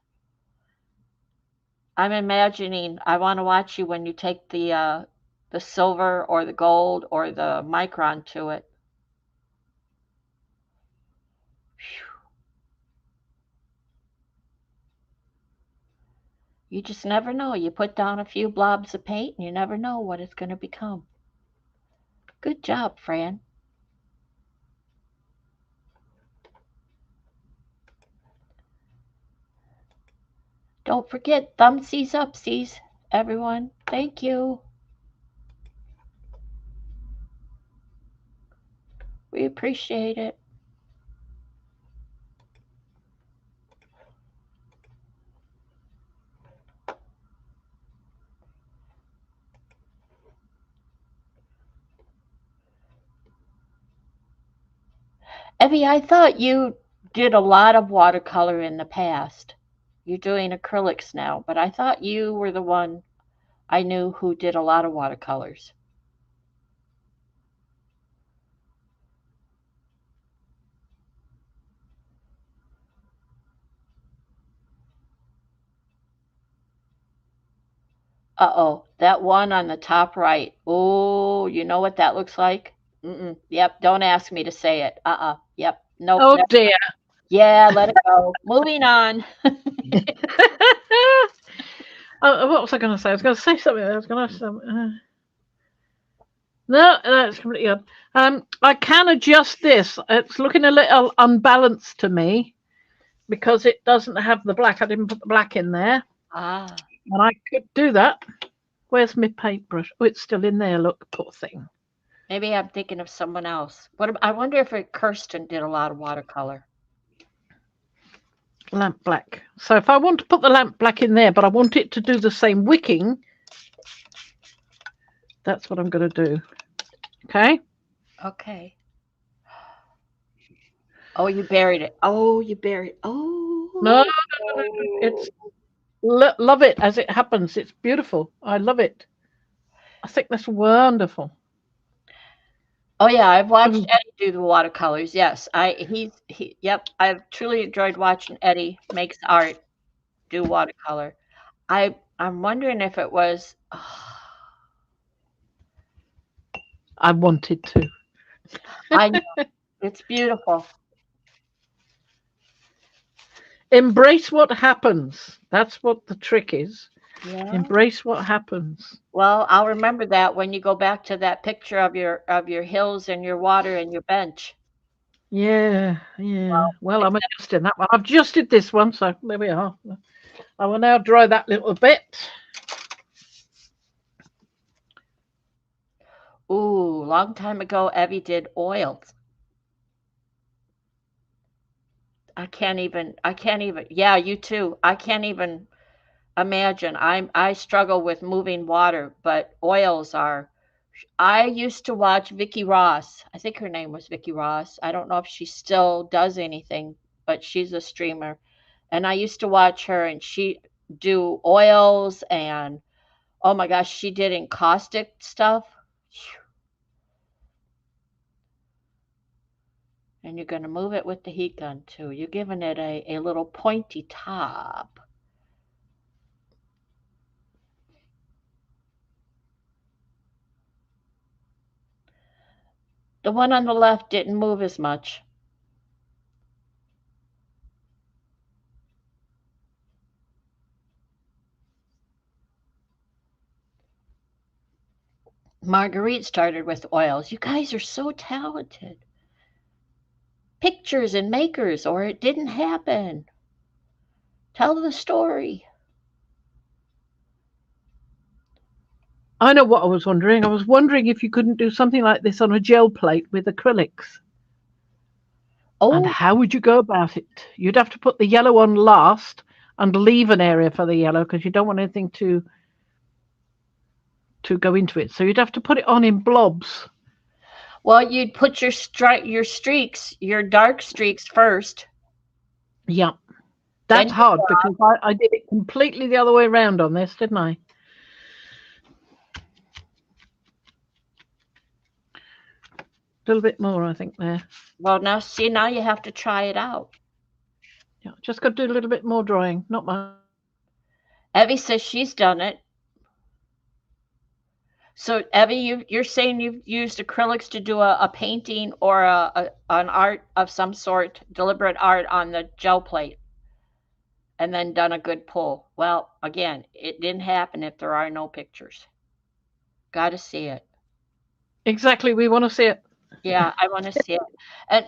I'm imagining I wanna watch you when you take the silver or the gold or the micron to it. You just never know. You put down a few blobs of paint and you never know what it's going to become. Good job, Fran. Don't forget thumbsies upsies, everyone. Thank you. We appreciate it. Evie, I thought you did a lot of watercolor in the past. You're doing acrylics now, but I thought you were the one I knew who did a lot of watercolors. Uh-oh, that one on the top right. Oh, you know what that looks like? Mm-mm. Yep, don't ask me to say it. Uh-uh. Yep. Nope. Oh dear. Yeah, let it go. Moving on. Oh, what was I going to say? I was going to say something. I was going to say something. No, no, it's completely gone. I can adjust this. It's looking a little unbalanced to me because it doesn't have the black. I didn't put the black in there, Ah, and I could do that. Where's my paintbrush? Oh, it's still in there. Look, poor thing. maybe I'm thinking of someone else. I wonder if Kirsten did a lot of watercolor. Lamp black. So if I want to put the lamp black in there, but I want it to do the same wicking, that's what I'm going to do. Okay. Okay. Oh, you buried it. Oh, you buried. Oh, No, it's love it as it happens. It's beautiful. I love it. I think that's wonderful. oh yeah, I've watched Ooh, Eddie do the watercolors. Yes, Yep, I've truly enjoyed watching Eddie makes art do watercolor. I'm wondering if it was. I wanted to. I know it's beautiful. Embrace what happens. That's what the trick is. Yeah. Embrace what happens. Well, I'll remember that when you go back to that picture of your hills and your water and your bench. Yeah, yeah. Well, I'm Except, adjusting that one. I've adjusted this one, so there we are. I will now dry that little bit. ooh, long time ago, Evie did oils. I can't even. Yeah, you too. I can't even imagine. I struggle with moving water, but oils are. I used to watch Vicky Ross. I think her name was Vicky Ross. I don't know if she still does anything, but she's a streamer. And I used to watch her and she do oils and oh my gosh, she did encaustic stuff. And you're going to move it with the heat gun too. You're giving it a little pointy top. The one on the left didn't move as much. Marguerite started with oils. You guys are so talented. Pictures and makers, or it didn't happen. Tell the story. I know what I was wondering. I was wondering if you couldn't do something like this on a gel plate with acrylics. And Oh, how would you go about it? You'd have to put the yellow on last and leave an area for the yellow because you don't want anything to go into it. So you'd have to put it on in blobs. well, you'd put your streaks, your dark streaks first. Yeah, Then that's you hard because I did it completely the other way around on this, didn't I? A little bit more, I think, there. well now see now you have to try it out. Yeah, just got to do a little bit more drawing, not much. Evie says she's done it. So Evie, you're saying you've used acrylics to do a painting or an art of some sort, deliberate art on the gel plate. and then done a good pull. Well, again, it didn't happen if there are no pictures. Got to see it. Exactly. We want to see it. Yeah, I want to see it. And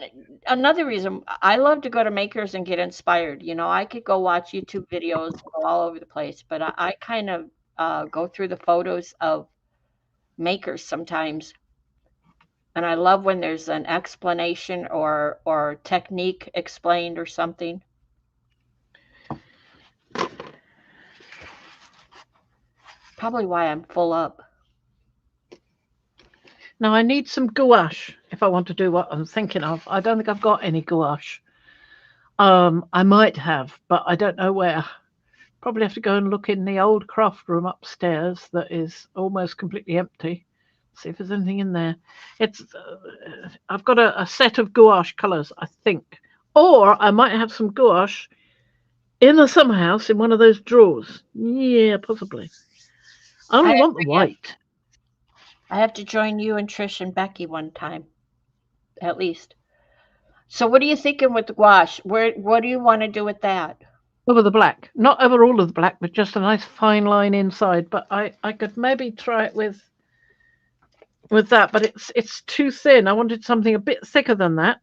another reason I love to go to makers and get inspired. I could go watch YouTube videos go all over the place, but I kind of go through the photos of makers sometimes, and I love when there's an explanation or technique explained or something. Probably why I'm full up. Now I need some gouache if I want to do what I'm thinking of. I don't think I've got any gouache. I might have, but I don't know where. Probably have to go and look in the old craft room upstairs that is almost completely empty. See if there's anything in there. It's I've got a set of gouache colours, I think, or I might have some gouache in the summer house in one of those drawers. Yeah, possibly. I I only want the have, white. I have to join you and Trish and Becky one time, at least. So what are you thinking with the gouache? What do you want to do with that? Over the black, not over all of the black, but just a nice fine line inside. But I could maybe try it with that, but it's too thin. I wanted something a bit thicker than that.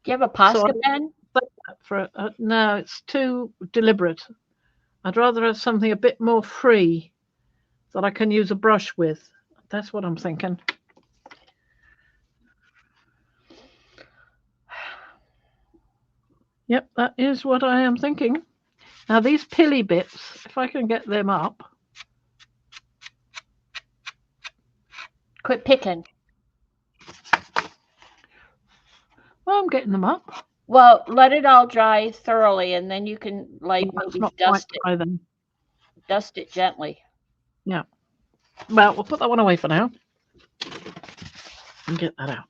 Do you have a So I Posca pen? save that for no, it's too deliberate. I'd rather have something a bit more free that I can use a brush with. That's what I'm thinking. Yep, that is what I am thinking. Now these pilly bits, if I can get them up. Quit picking. Well, I'm getting them up. Well, let it all dry thoroughly, and then you can Yeah, like that's maybe not quite dry then. dust it gently. Yeah. Well, we'll put that one away for now and get that out.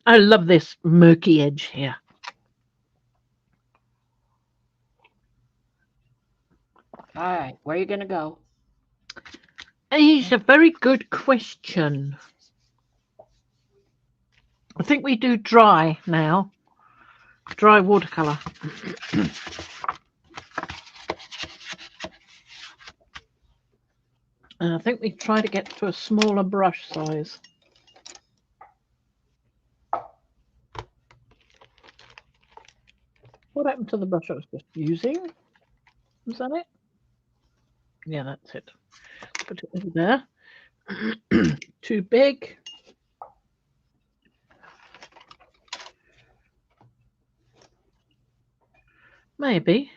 I love this murky edge here. All right, where are you gonna go? It's a very good question. I think we do dry now. Dry watercolour. And I think we try to get to a smaller brush size. What happened to the brush I was just using? Was that it? Yeah, that's it. Put it over there. Too big. Maybe.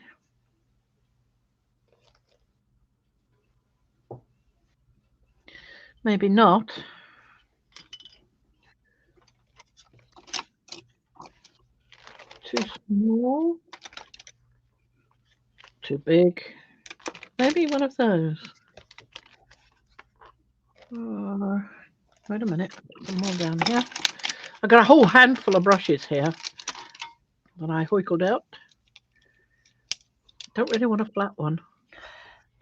Maybe not. Too small. Too big. Maybe one of those. Wait a minute. Put some more down here. I've got a whole handful of brushes here that I hoikled out. Don't really want a flat one.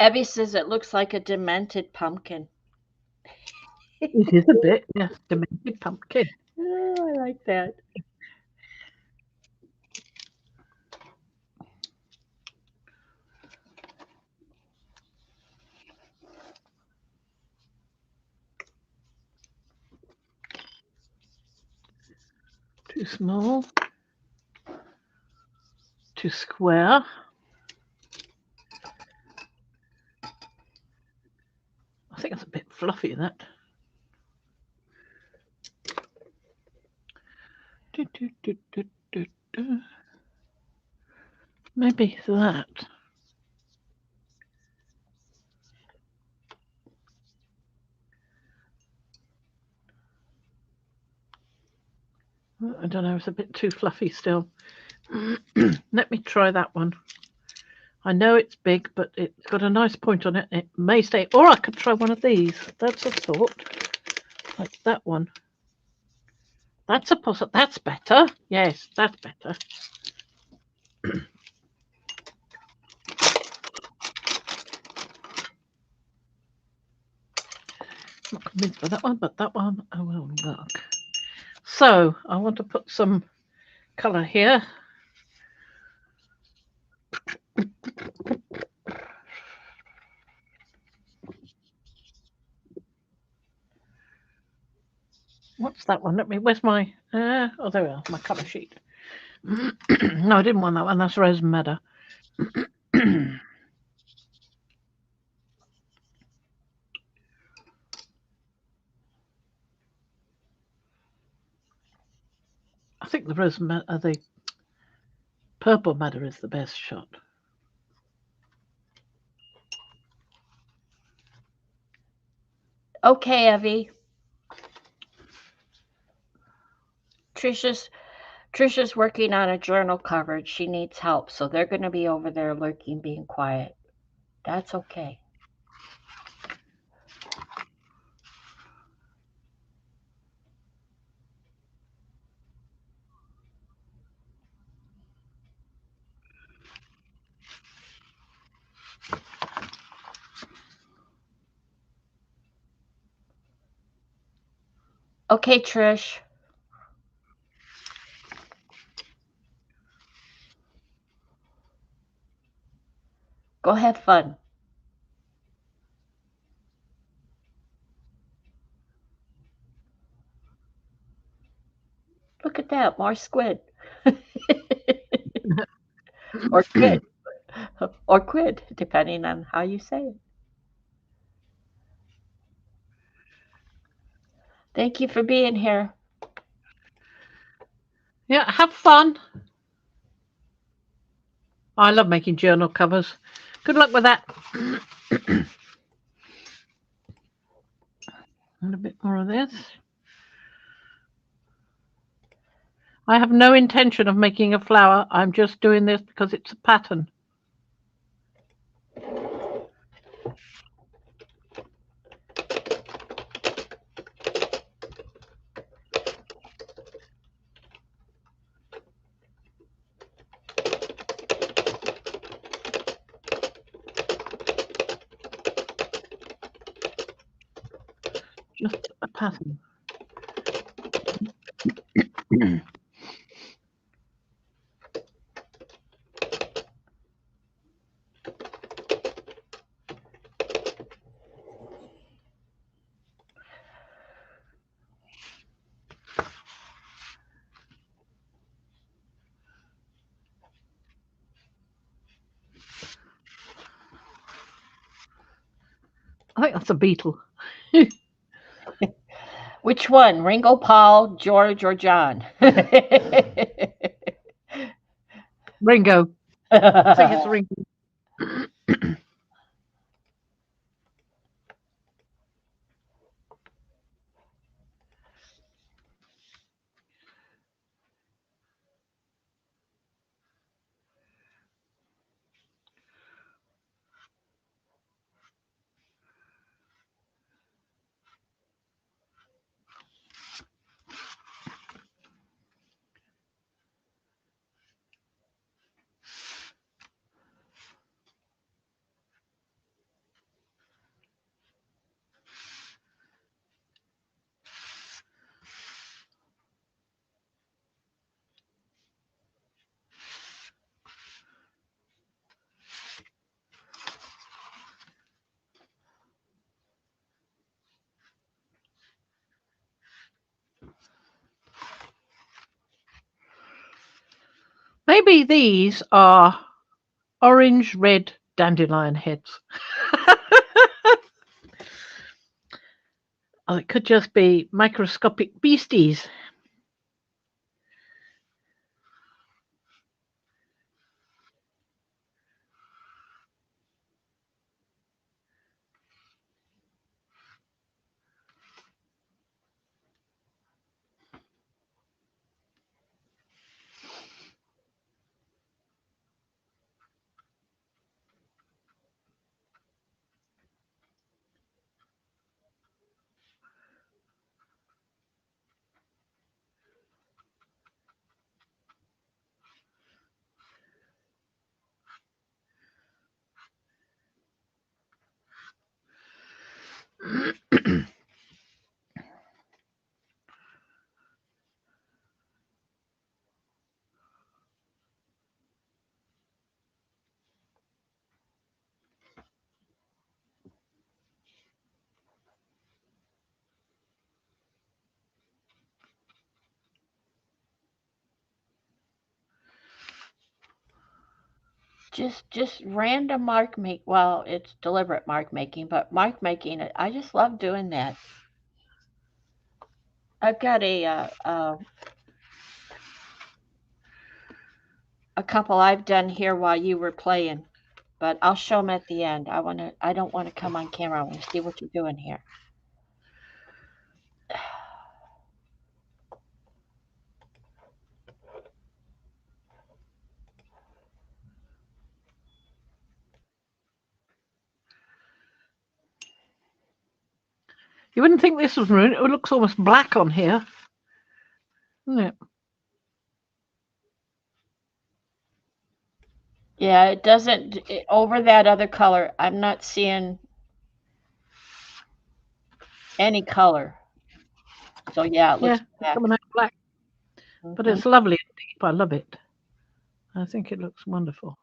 Evie says it looks like a demented pumpkin. It is a bit, yes, demented pumpkin. Oh, I like that. Too small. Too square. I think it's a bit fluffy, that. Do, do, do, do, do, do. Maybe that. I don't know, it's a bit too fluffy still. Let me try that one. I know it's big, but it's got a nice point on it. It may stay. Or I could try one of these. That's a thought. Like that one. That's a possible. That's better. Yes, that's better. Not convinced by that one, but that one I will work. So I want to put some colour here. What's that one? Let me. Where's my? Oh, there we are. My colour sheet. No, I didn't want that one. That's rose madder. I think the the purple madder is the best shot. Okay, Evie. Trisha's Trisha's working on a journal cover. She needs help, so they're going to be over there lurking, being quiet. That's okay. Okay, Trish. Go have fun. Look at that, more squid. Or quid. Or quid, depending on how you say it. Thank you for being here. Yeah, have fun. I love making journal covers. Good luck with that. And a bit more of this. I have no intention of making a flower. I'm just doing this because it's a pattern. Just a pattern. I think that's a beetle. Which one? Ringo, Paul, George, or John? Ringo. I think it's Ringo. Maybe these are orange red dandelion heads. Oh, it could just be microscopic beasties. Just random mark make. Well, it's deliberate mark making, but mark making. I just love doing that. I've got a couple I've done here while you were playing, but I'll show them at the end. I don't want to come on camera. I want to see what you're doing here. You wouldn't think this was maroon. It looks almost black on here, isn't it? Yeah, it doesn't over that other color. I'm not seeing any color. So yeah, it Yeah, looks it's black. coming out black, but Hmm. it's lovely and deep. I love it. I think it looks wonderful.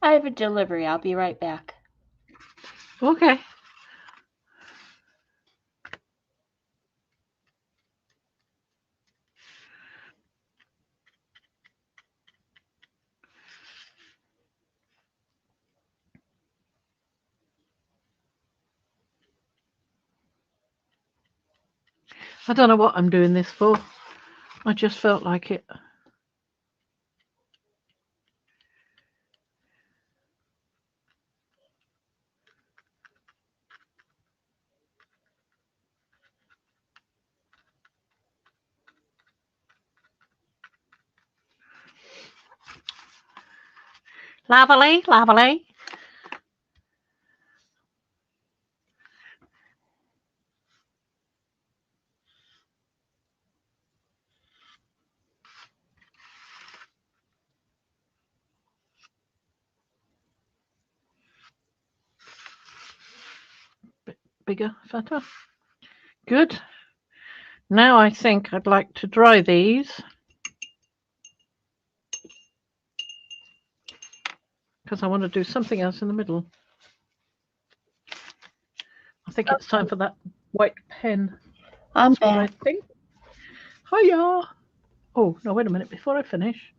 I have a delivery. I'll be right back. Okay. I don't know what I'm doing this for. I just felt like it. Lovely, lovely. Bit bigger, fatter. Good. Now I think I'd like to dry these because I want to do something else in the middle. I think it's time for that white pen. I'm That's what I back. think. Hiya! Oh, no, wait a minute. Before I finish,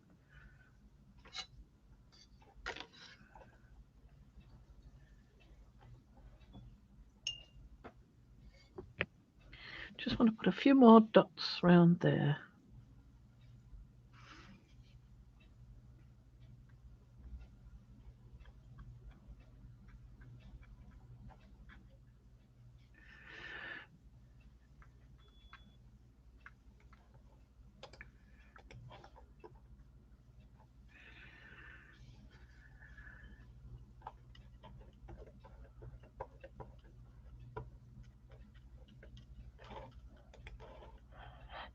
just want to put a few more dots around there.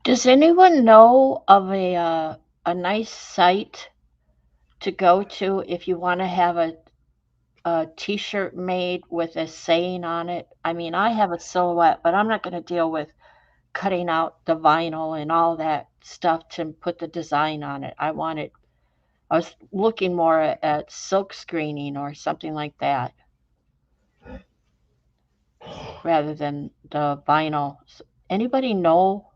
Does anyone know of a nice site to go to if you want to have a t-shirt made with a saying on it? I mean, I have a silhouette, but I'm not going to deal with cutting out the vinyl and all that stuff to put the design on it. I was looking more at silk screening or something like that rather than the vinyl. Anybody know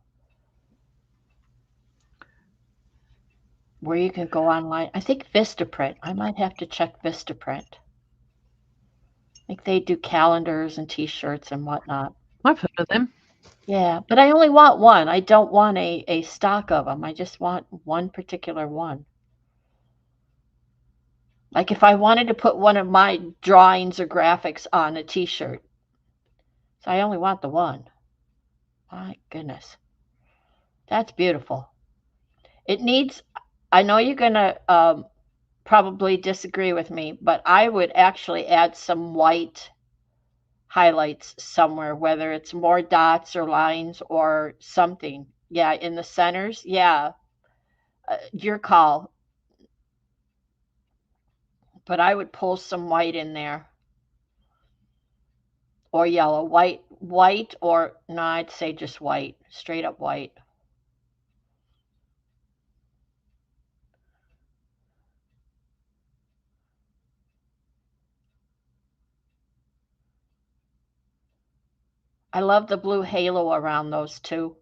where you can go online? I think Vistaprint. I might have to check Vistaprint. Like they do calendars and t-shirts and whatnot. I've heard of them. Yeah, but I only want one. I don't want a stock of them. I just want one particular one. Like if I wanted to put one of my drawings or graphics on a t-shirt, so I only want the one. My goodness. That's beautiful. It needs, I know you're going to probably disagree with me, but I would actually add some white highlights somewhere, whether it's more dots or lines or something. Yeah, in the centers. Yeah, your call. But I would pull some white in there or yellow. White, or no, I'd say just white, straight up white. I love the blue halo around those two.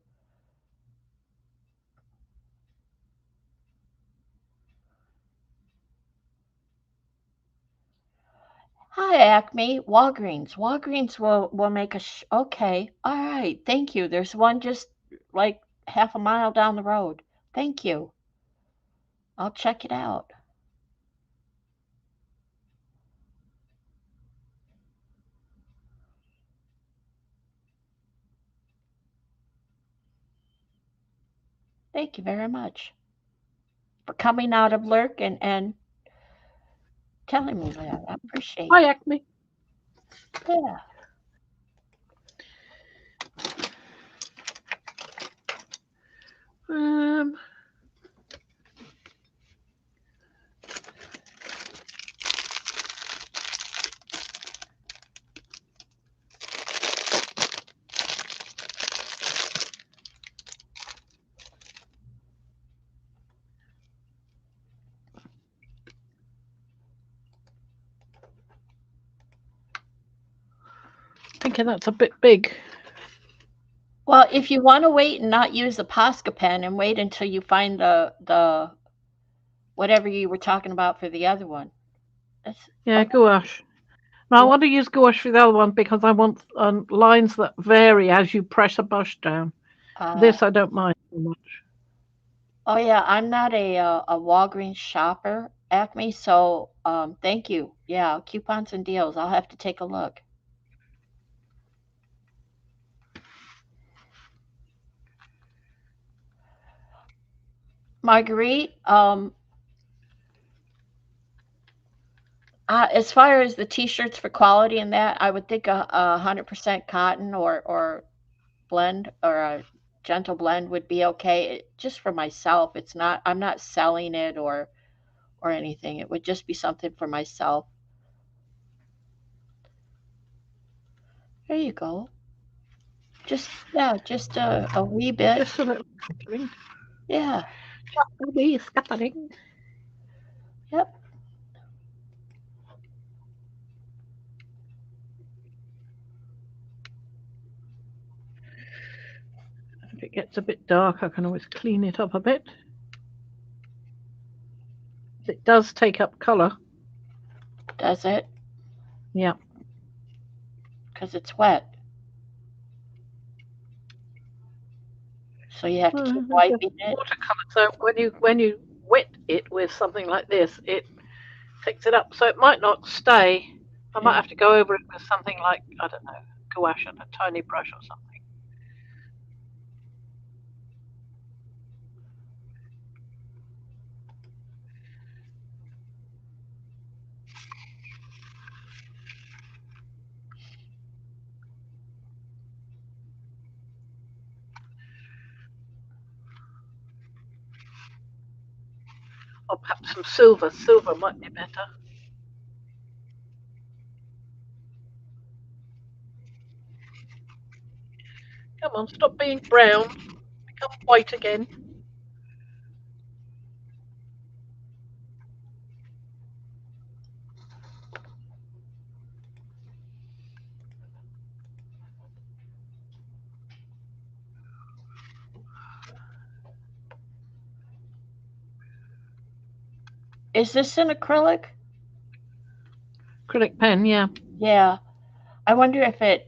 Hi, Acme. Walgreens. Walgreens will make a okay. All right. Thank you. There's one just like half a mile down the road. Thank you. I'll check it out. Thank you very much for coming out of Lurk and telling me that. I appreciate Hi, it. Acme. Yeah. Um, thinking that's a bit big. Well, if you want to wait and not use the Posca pen and wait until you find the whatever you were talking about for the other one. That's Yeah, okay. gouache. Now I Yeah. want to use gouache for the other one because I want lines that vary as you press a brush down. Uh, This I don't mind so much. oh yeah, I'm not a Walgreens shopper, Acme, so thank you. Yeah, coupons and deals. I'll have to take a look. Marguerite, as far as the t-shirts for quality and that, I would think a 100% cotton or blend or a gentle blend would be okay. Just for myself, it's not. I'm not selling it or anything. It would just be something for myself. There you go. Just yeah, just a wee bit. Just a little scattering. Yeah. A wee scattering. Yep. If it gets a bit dark, I can always clean it up a bit. It does take up colour. Does it? Yeah. Because it's wet. So you have to keep It's just wiping it. watercolour. So when you wet it with something like this, it picks it up. So it might not stay. I might Yeah. have to go over it with something like I don't know, gouache and a tiny brush or something. Or perhaps some silver. Silver might be better. Come on, stop being brown. Become white again. Is this an acrylic? Acrylic pen, yeah. Yeah. I wonder if it.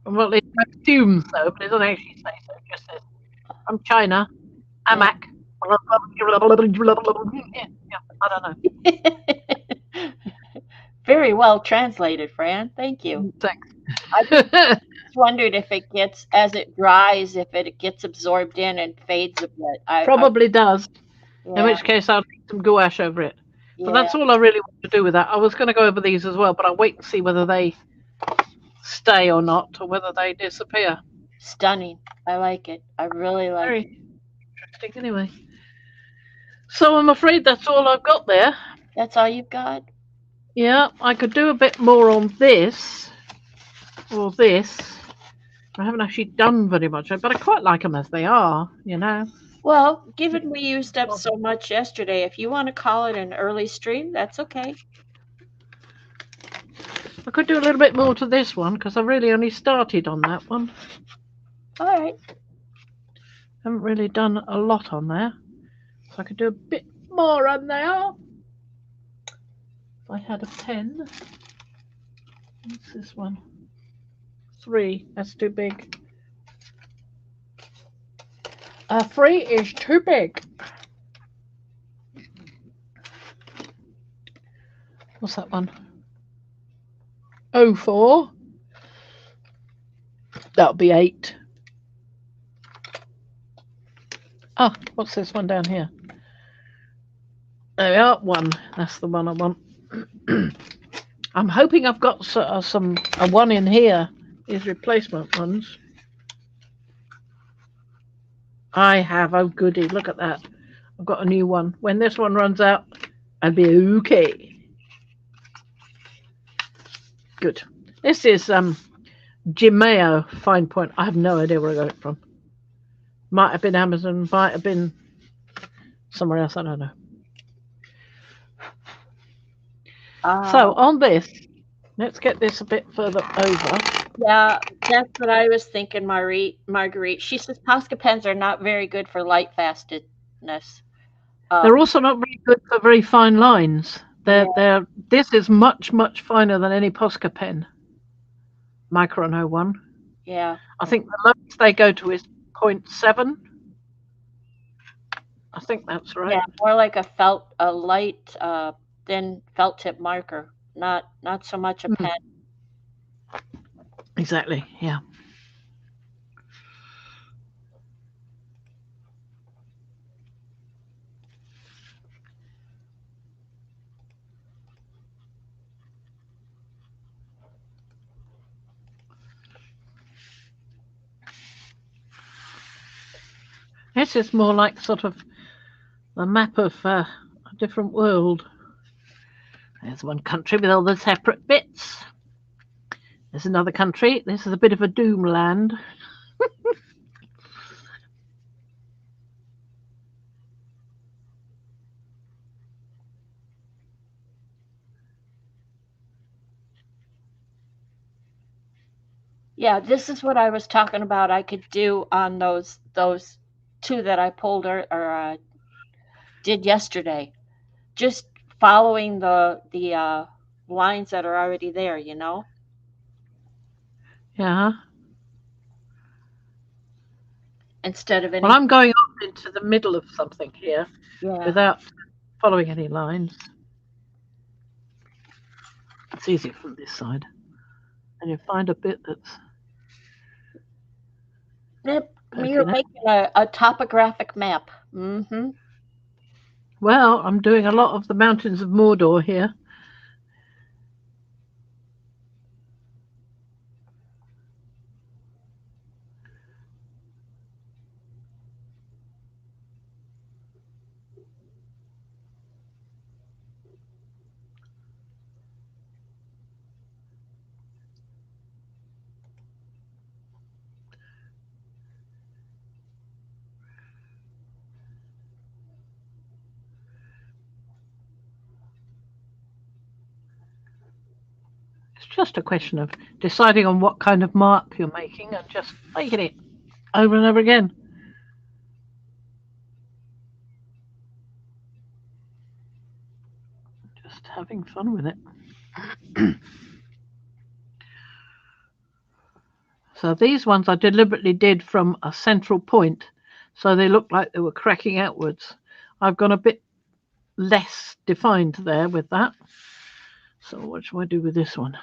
Well, it assumes so, but it doesn't actually say so. It just says from China, Yeah. AMAC. Yeah, yeah, I don't know. Very well translated, Fran. Thank you. Thanks. I just wondered if it gets as it dries, if it gets absorbed in and fades a bit. I Probably does. In yeah, which case, I'll need some gouache over it. But yeah. that's all I really want to do with that. I was going to go over these as well, but I'll wait and see whether they stay or not, or whether they disappear. Stunning. I like it. I really like it. Very interesting, anyway. So I'm afraid that's all I've got there. That's all you've got? Yeah, I could do a bit more on this or this. I haven't actually done very much, but I quite like them as they are. Well, given we used up so much yesterday, if you want to call it an early stream, that's okay. I could do a little bit more to this one because I really only started on that one. All right. Haven't really done a lot on there. So I could do a bit more on there. If I had a pen. What's this one? 3. That's too big. 3 is too big. What's that one? 04. That'll be 8. Ah, what's this one down here? There we are. 1. That's the one I want. I'm hoping I've got a 1 in here. These replacement ones. I have. Oh, goody. Look at that. I've got a new one. When this one runs out, I'll be okay. Good. This is Jimeo Fine Point. I have no idea where I got it from. Might have been Amazon, might have been somewhere else. I don't know. So on this, let's get this a bit further over. Yeah, that's what I was thinking, Marguerite. She says Posca pens are not very good for light fastedness. They're also not very good for very fine lines. This is much, much finer than any Posca pen. Micron 01. Yeah. I think the lowest they go to is 0.7. I think that's right. Yeah, more like a light, thin felt tip marker, not so much a pen. Exactly, yeah. This is more like sort of a map of a different world. There's one country with all the separate bits. There's another country. This is a bit of a doom land. Yeah, this is what I was talking about. I could do on those 2 that I pulled or did yesterday. Just following the lines that are already there, you know? Yeah. Instead of Well, any. I'm going off into the middle of something here Yeah. without following any lines. It's easier from this side. And you find a bit that's Yep, poking you're out. making a topographic map. Mm-hmm. Well, I'm doing a lot of the mountains of Mordor here. It's just a question of deciding on what kind of mark you're making and just making it over and over again. Just having fun with it. So these ones I deliberately did from a central point, so they looked like they were cracking outwards. I've gone a bit less defined there with that. So what shall I do with this one?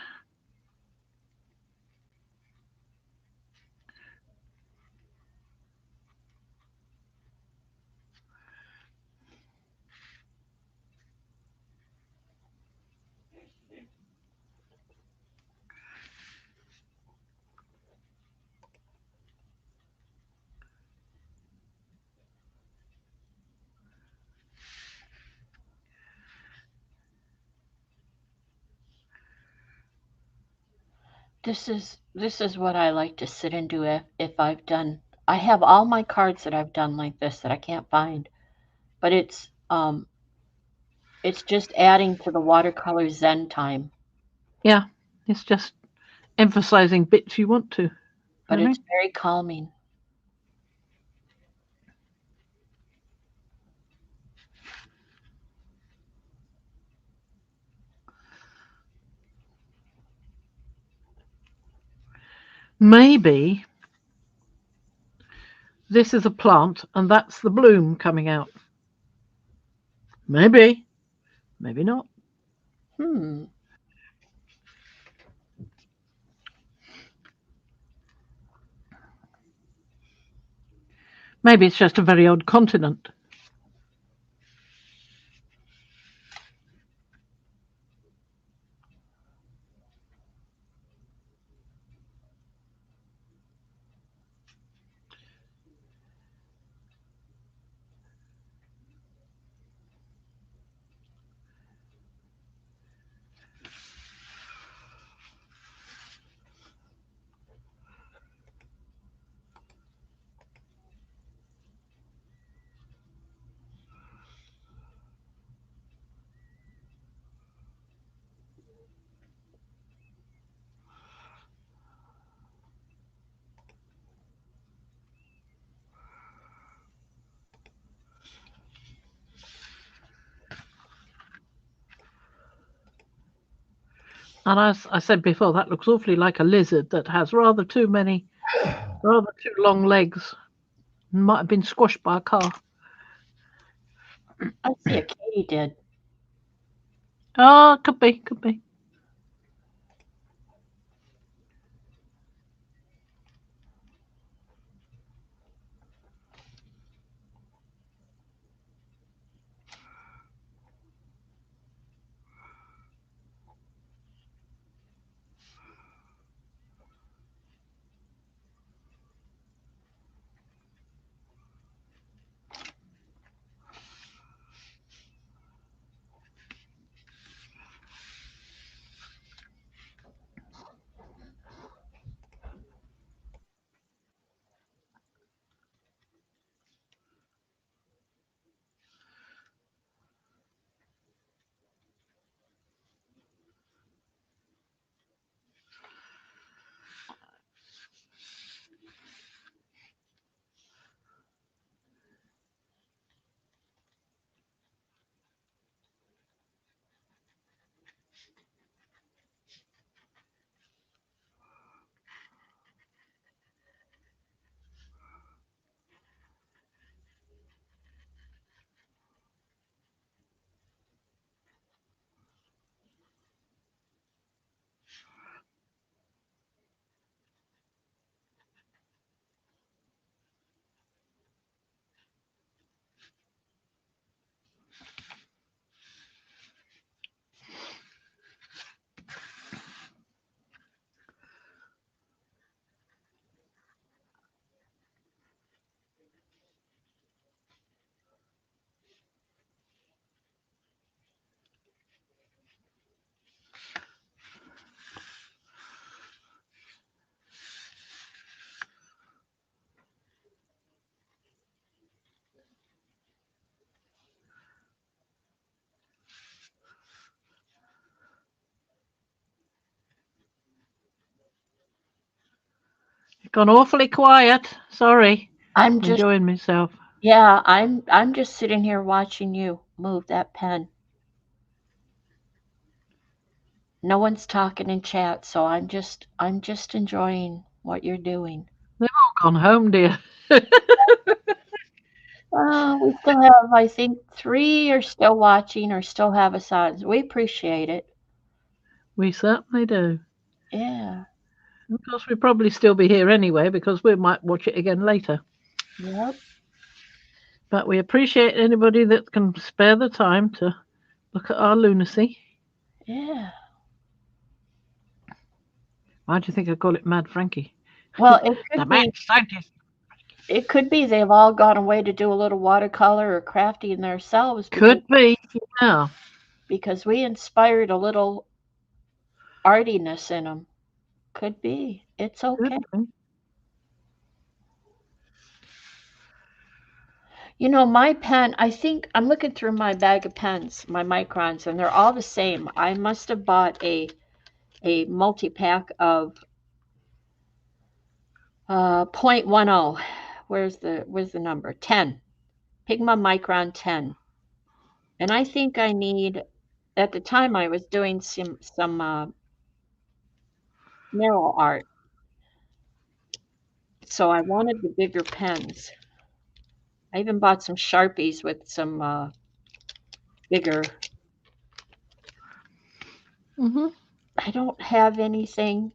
This is what I like to sit and do if I've done. I have all my cards that I've done like this that I can't find, but it's just adding to the watercolor zen time. Yeah, It's just emphasizing bits you want to. but I it's think very calming. maybe this is a plant and that's the bloom coming out. Maybe, maybe not. Hmm. Maybe it's just a very odd continent. And as I said before, that looks awfully like a lizard that has rather too long legs. Might have been squashed by a car. I see a katydid. Ah, could be, could be. Gone awfully quiet. Sorry. I'm just Enjoying myself. yeah, I'm just sitting here watching you move that pen. No one's talking in chat, so I'm just enjoying what you're doing. They've all gone home, dear. We still have, I think, three are still watching or still have us on. We appreciate it. We certainly do. Yeah. Of course, we'd probably still be here anyway because we might watch it again later. Yep. But we appreciate anybody that can spare the time to look at our lunacy. Yeah. Why do you think I call it Mad Frankie? Well, it The could mad be scientist. it could be they've all gone away to do a little watercolor or crafting themselves Could be. Yeah. because we inspired a little artiness in them. Could be. It's Could okay. be. You know, my pen, I think I'm looking through my bag of pens, my microns, and they're all the same. I must have bought a multi-pack of point 0.10. Where's the number? 10. Pigma Micron 10. And I think I need, at the time I was doing some mural art, so I wanted the bigger pens. I even bought some Sharpies with some bigger. Hmm. I don't have anything.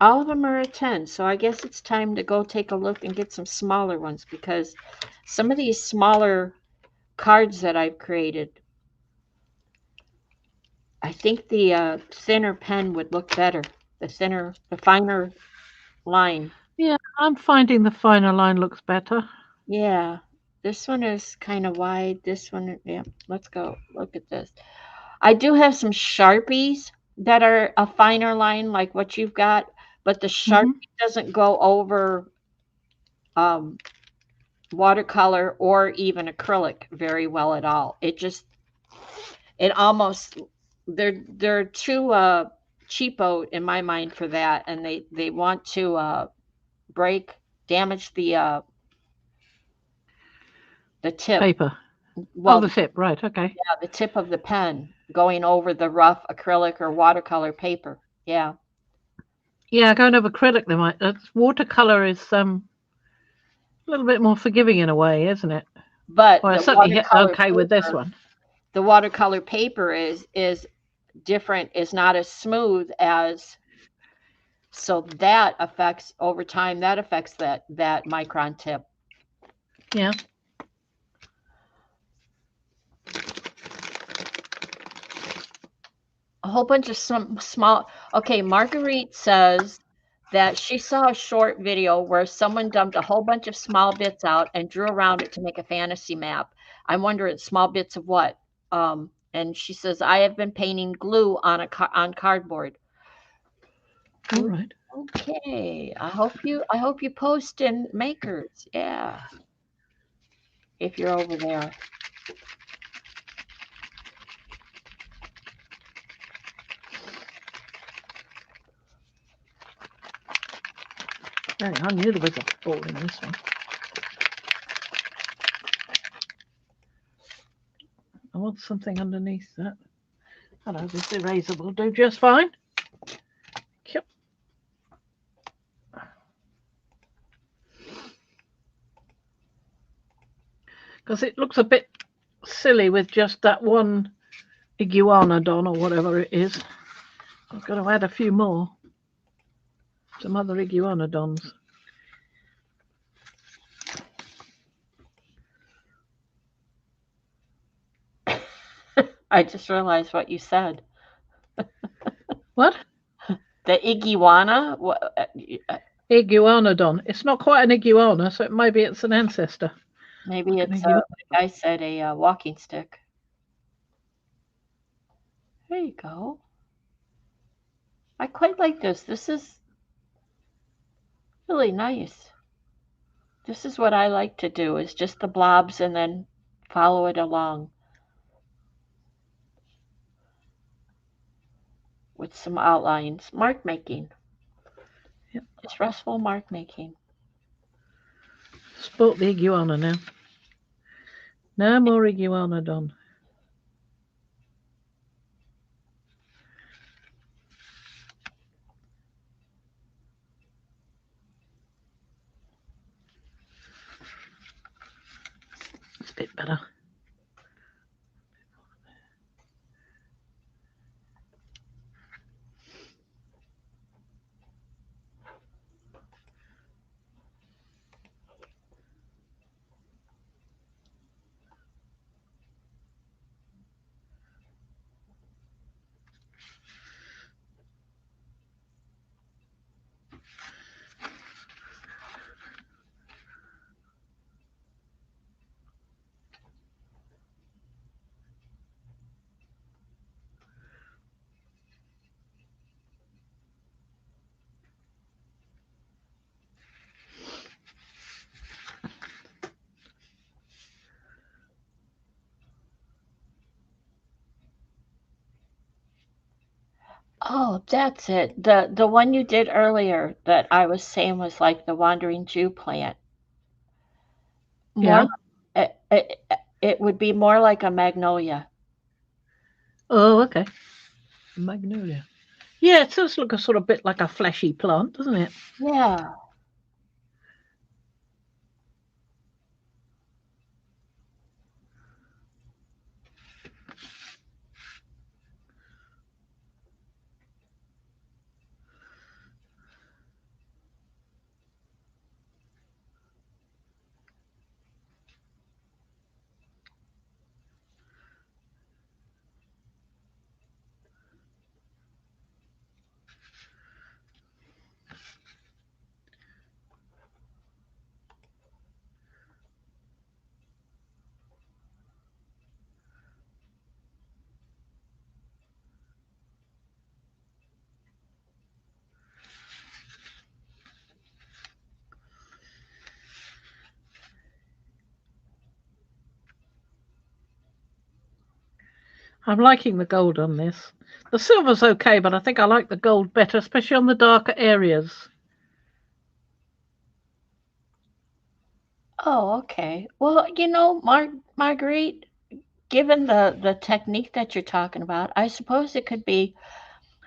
All of them are a 10, so I guess it's time to go take a look and get some smaller ones because some of these smaller cards that I've created, I think the thinner pen would look better. The finer line. Yeah, I'm finding the finer line looks better. Yeah, this one is kind of wide. This one, yeah, let's go look at this. I do have some Sharpies that are a finer line like what you've got, but the Hmm. Sharpie doesn't go over um, watercolor or even acrylic very well at all. It almost, they're too cheapo in my mind for that, and they want to break, damage the tip. Paper. Oh, Well, the tip. Right. Okay. the tip of the pen going over the rough acrylic or watercolor paper. Yeah. Yeah, going over acrylic, they might. Watercolor is a little bit more forgiving in a way, isn't it? But Well, I certainly hit okay with this one. the watercolor paper is different, is not as smooth as, so that affects over time, that affects that micron tip. Yeah. A whole bunch of some small. Okay, Marguerite says that she saw a short video where someone dumped a whole bunch of small bits out and drew around it to make a fantasy map. I'm wondering small bits of what. And she says I have been painting glue on on cardboard. All right. Okay, I hope you post in Makers. Yeah, if you're over there. Dang, I knew there was a ball in this one. I want something underneath that. Hello, this eraser will do just fine. Yep. Because it looks a bit silly with just that one iguanodon or whatever it is. I've got to add a few more. Some other iguanodons. I just realized what you said. What? The iguana. What? Iguanodon. It's not quite an iguana, so maybe it's an ancestor. Maybe Like an it's iguana. the guy said a walking stick. There you go. I quite like this. This is really nice. This is what I like to do, is just the blobs and then follow it along with some outlines. Mark making. Yep. Just restful mark making. Sport the iguana now. No more iguanodon. It's a bit better. Oh, that's it. The one you did earlier that I was saying was like the wandering Jew plant. More Yeah. it would be more like a magnolia. Oh, okay. Magnolia. Yeah, it does look a sort of bit like a fleshy plant, doesn't it? Yeah. I'm liking the gold on this. The silver's okay, but I think I like the gold better, especially on the darker areas. Oh, okay. Well, Marguerite, given the technique that you're talking about, I suppose it could be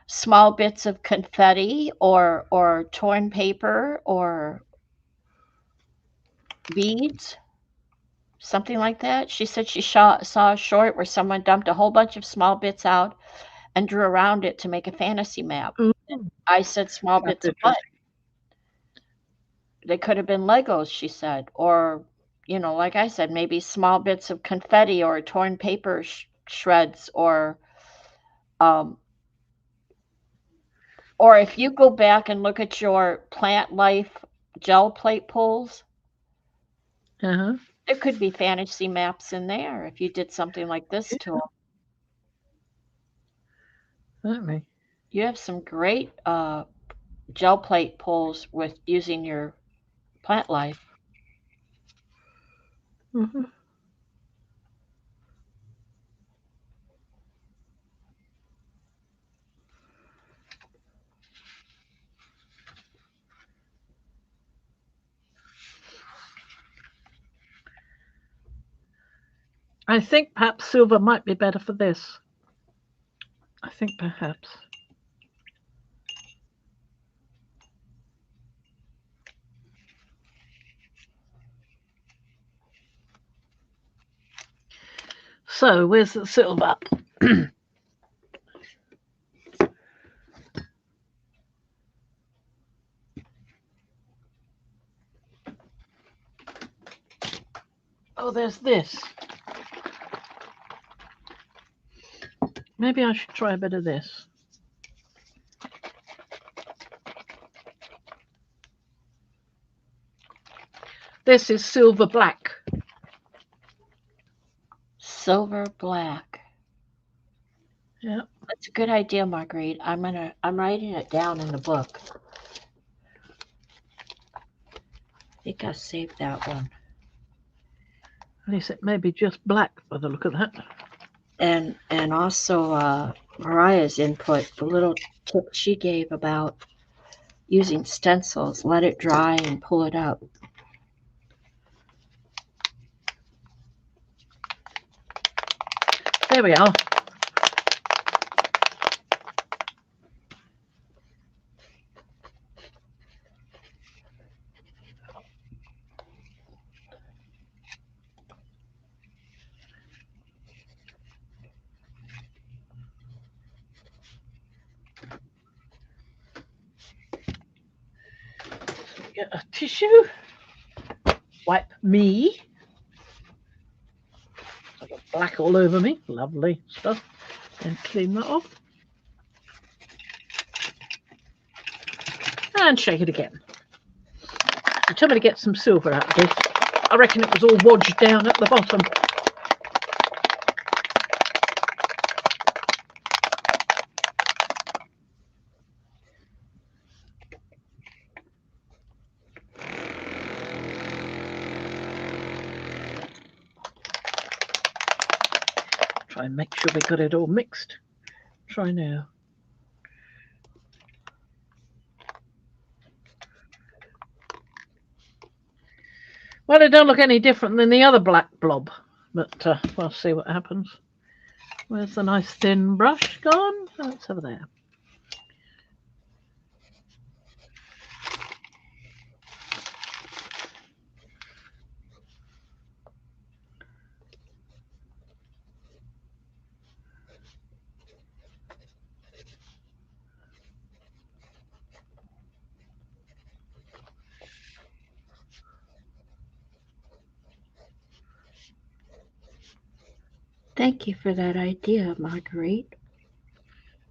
small bits of confetti or torn paper or beads, something like that. She said she saw a short where someone dumped a whole bunch of small bits out and drew around it to make a fantasy map. Ooh, I said small that's bits of what? interesting. They could have been Legos, she said, or like I said, maybe small bits of confetti or torn paper shreds, um, or if you go back and look at your plant life gel plate pulls, Uh-huh. there could be fantasy maps in there if you did something like this to them. Certainly. You have some great gel plate pulls with using your plant life. Hmm. I think perhaps silver might be better for this. I think perhaps. So, where's the silver? Oh, there's this. Maybe I should try a bit of this. This is silver black. Silver black. Yeah. That's a good idea, Marguerite. I'm writing it down in the book. I think I'll save that one. At least it may be just black by the look of that. And also Mariah's input, the little tip she gave about using stencils, let it dry and pull it up. There we are. Get a tissue. Wipe me. I got black all over me. Lovely stuff. And clean that off. And shake it again. You told me to get some silver out of this. I reckon it was all wodged down at the bottom. Try and make sure we got it all mixed. Try now. Well, it don't look any different than the other black blob, but we'll see what happens. Where's the nice thin brush gone? Oh, it's over there. Thank you for that idea, Marguerite.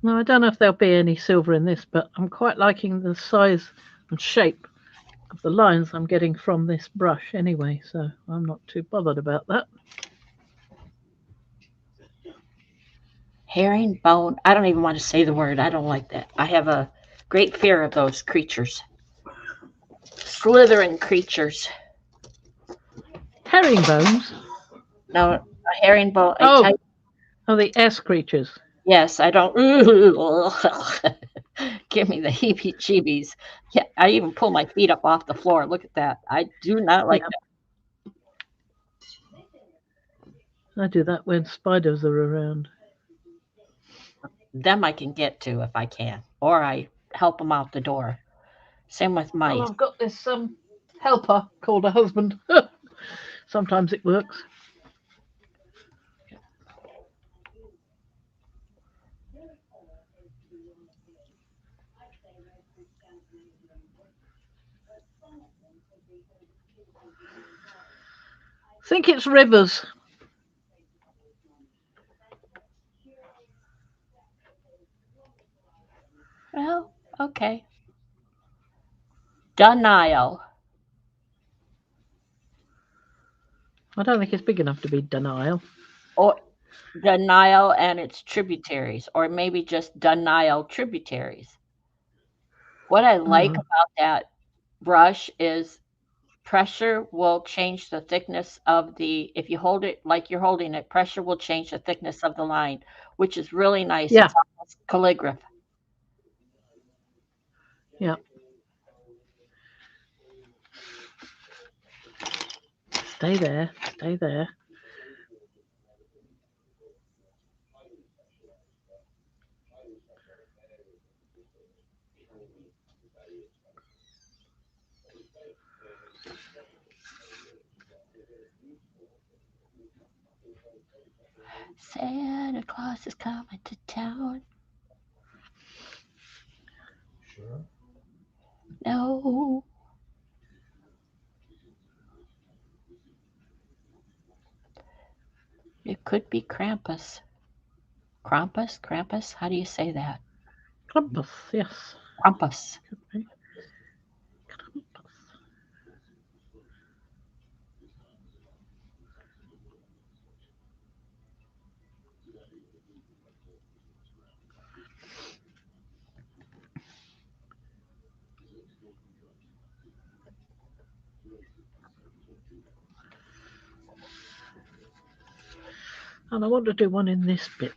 Now, I don't know if there'll be any silver in this, but I'm quite liking the size and shape of the lines I'm getting from this brush anyway, so I'm not too bothered about that. Herringbone. I don't even want to say the word. I don't like that. I have a great fear of those creatures. Slithering creatures. Herringbones? No, a herringbone. I tell Oh, you, oh, the S creatures. yes, I don't. Give me the heebie-jeebies. Yeah, I even pull my feet up off the floor. Look at that. I do not like Yeah, that. I do that when spiders are around. Them I can get to if I can, or I help them out the door. Same with Well, mice. I've got this helper called a husband. Sometimes it works. Think it's rivers. Well, okay. Denial I don't think it's big enough to be denial. or denial and its tributaries, or maybe just denial tributaries. What I like Oh, about that brush is pressure will change the thickness of the if you hold it like you're holding it, pressure will change the thickness of the line, which is really nice. yeah, It's almost calligraph. yeah. Stay there. Stay there. Santa Claus is coming to town. No, it could be Krampus. Krampus? Krampus? How do you say that? Clumpus, yes. Krampus. And I want to do one in this bit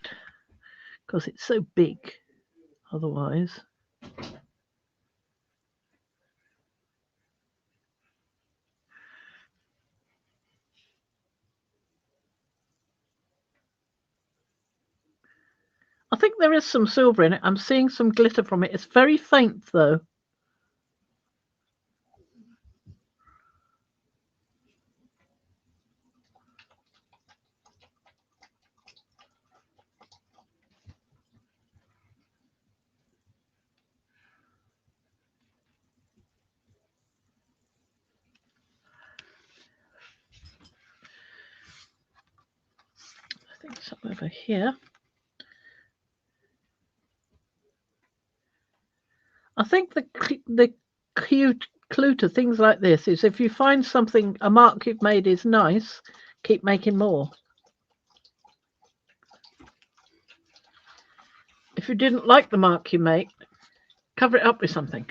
because it's so big. Otherwise, I think there is some silver in it. I'm seeing some glitter from it. It's very faint though. I think some over here. I think the cute clue to things like this is if you find something a mark you've made is nice, keep making more. If you didn't like the mark you make, cover it up with something.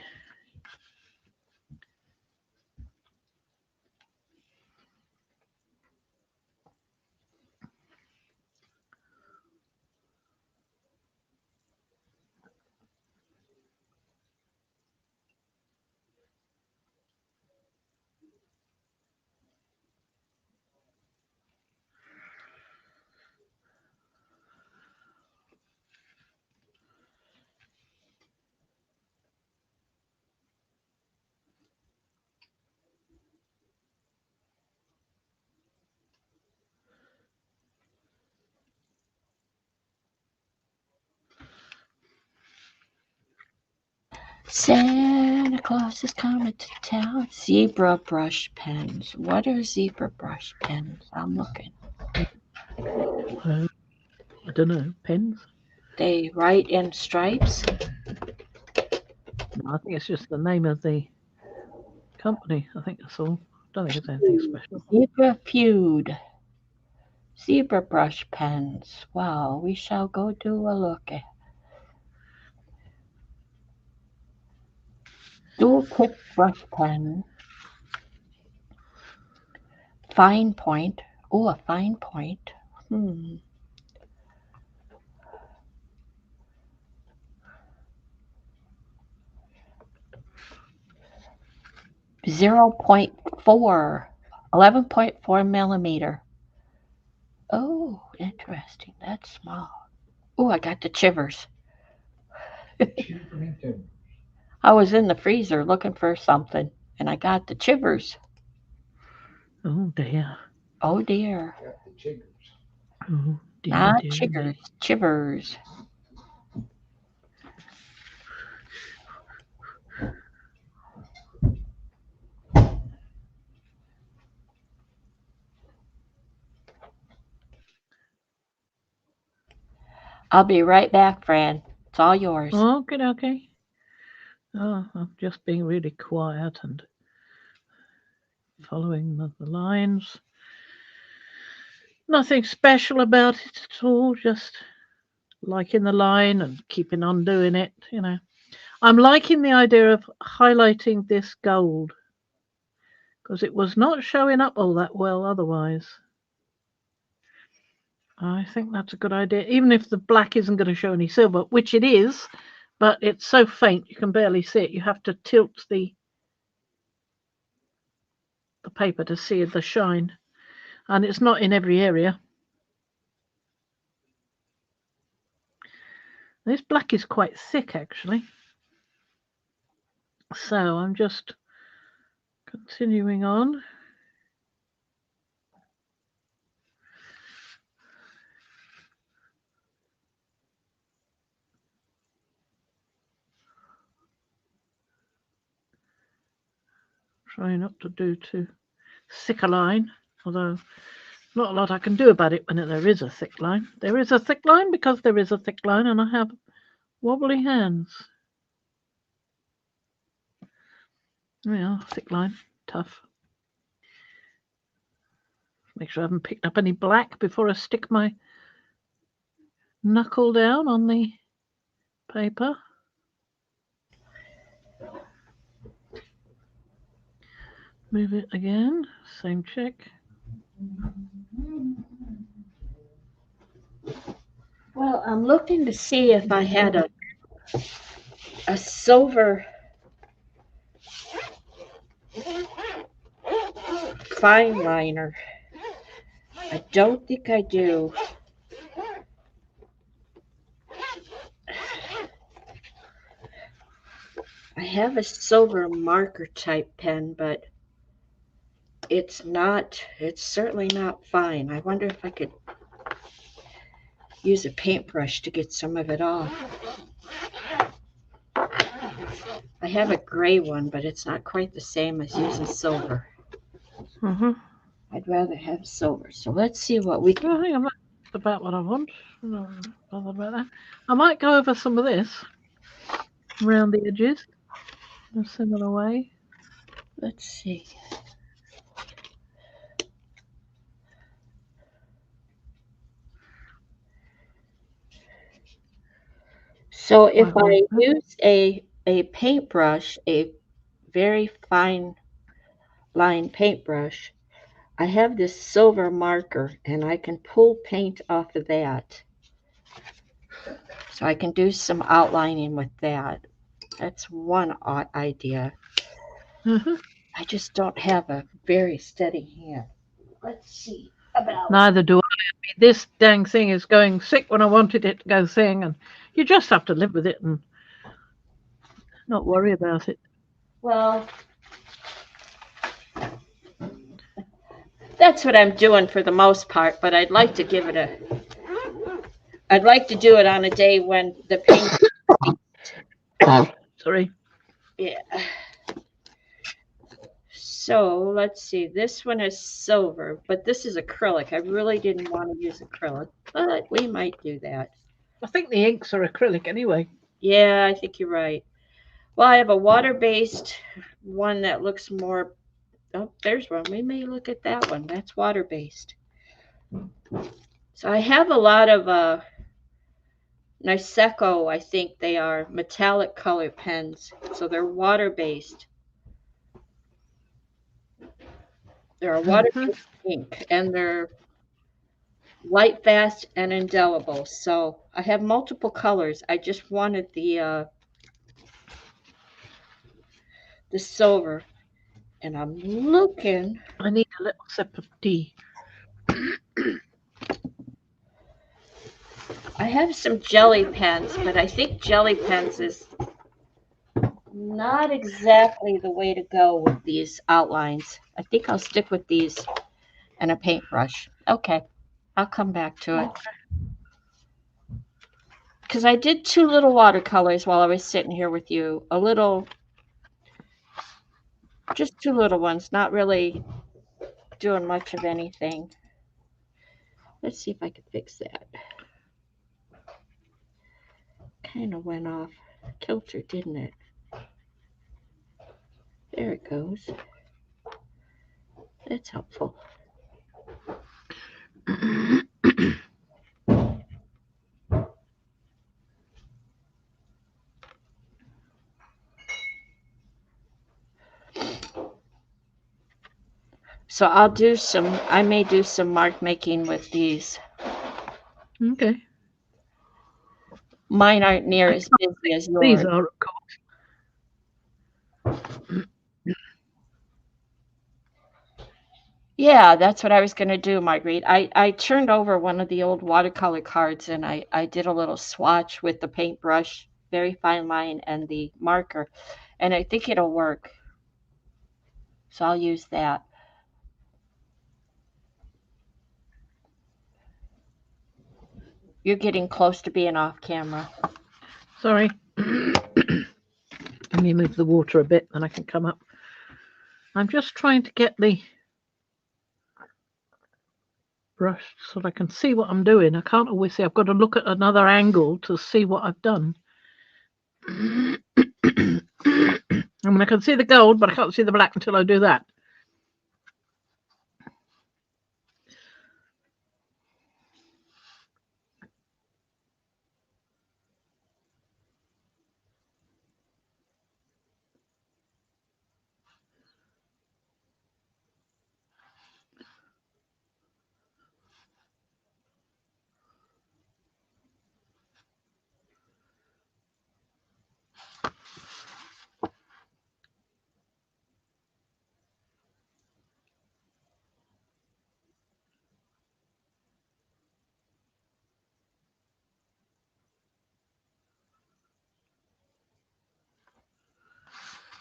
Santa Claus is coming to town. Zebra brush pens. What are zebra brush pens? I'm looking. I don't know. Pens? They write in stripes. No, I think it's just the name of the company. I think that's all. Don't think it's anything special. Zebra feud. Zebra brush pens. Wow, we shall go do a look at. Dual tip brush pen. Fine point. Oh, a fine point. 0.4. 11.4 millimeter. Oh, interesting. That's small. Oh, I got the chivers. I was in the freezer looking for something, and I got the chivers. Oh dear. Oh dear. Oh dear, Not dear chiggers, me. chivers. I'll be right back, Fran. It's all yours. Okay, okay. Oh, I'm just being really quiet and following the lines. Nothing special about it at all. Just liking the line and keeping on doing it. I'm liking the idea of highlighting this gold because it was not showing up all that well otherwise. I think that's a good idea, even if the black isn't going to show any silver, which it is, but it's so faint you can barely see it. You have to tilt the paper to see the shine, and it's not in every area. This black is quite thick actually, so I'm just continuing on. Trying not to do too thick a line, although not a lot I can do about it when there is a thick line. There is a thick line because there is a thick line, and I have wobbly hands. Yeah, thick line, tough. Make sure I haven't picked up any black before I stick my knuckle down on the paper. Move it again, same check. Well, I'm looking to see if I had a silver fine liner. I don't think I do. I have a silver marker type pen, but it's certainly not fine. I wonder if I could use a paintbrush to get some of it off. I have a gray one, but it's not quite the same as using silver. I'd rather have silver. So let's see what we can. I think I'm about what I want. No, bother about that. I might go over some of this around the edges in a similar way. Let's see. So if I use a paintbrush, a very fine line paintbrush, I have this silver marker and I can pull paint off of that. So I can do some outlining with that. That's one idea. I just don't have a very steady hand. Let's see about. Neither do I. This dang thing is going sick when I wanted it to go thing, and you just have to live with it and not worry about it. Well, that's what I'm doing for the most part, but I'd like to give it I'd like to do it on a day when the paint. Sorry. Yeah. So let's see. This one is silver, but this is acrylic. I really didn't want to use acrylic, but we might do that. I think the inks are acrylic anyway. Yeah, I think you're right. Well, I have a water-based one that looks more. Oh, there's one. We may look at that one. That's water-based. So I have a lot of Niseko, I think they are metallic color pens. So they're water-based. They're a Hmm. water-based ink, and they're light fast and indelible. So I have multiple colors. I just wanted the silver, and I'm looking. I need a little sip of tea. I have some jelly pens, but I think jelly pens is not exactly the way to go with these outlines. I think I'll stick with these and a paintbrush. Okay, I'll come back to it. Okay. Because I did two little watercolors while I was sitting here with you. Just two little ones, not really doing much of anything. Let's see if I can fix that. Kind of went off kilter, didn't it? There it goes. That's helpful. So I may do some mark making with these. Okay. Mine aren't near I as can't busy as these yours. are, of course. Yeah, that's what I was going to do, Marguerite. I turned over one of the old watercolor cards and I did a little swatch with the paintbrush, very fine line, and the marker. And I think it'll work. So I'll use that. You're getting close to being off camera. Sorry. Let me move the water a bit, and I can come up. I'm just trying to get the brush so that I can see what I'm doing. I can't always see. I've got to look at another angle to see what I've done. I mean, I can see the gold, but I can't see the black until I do that.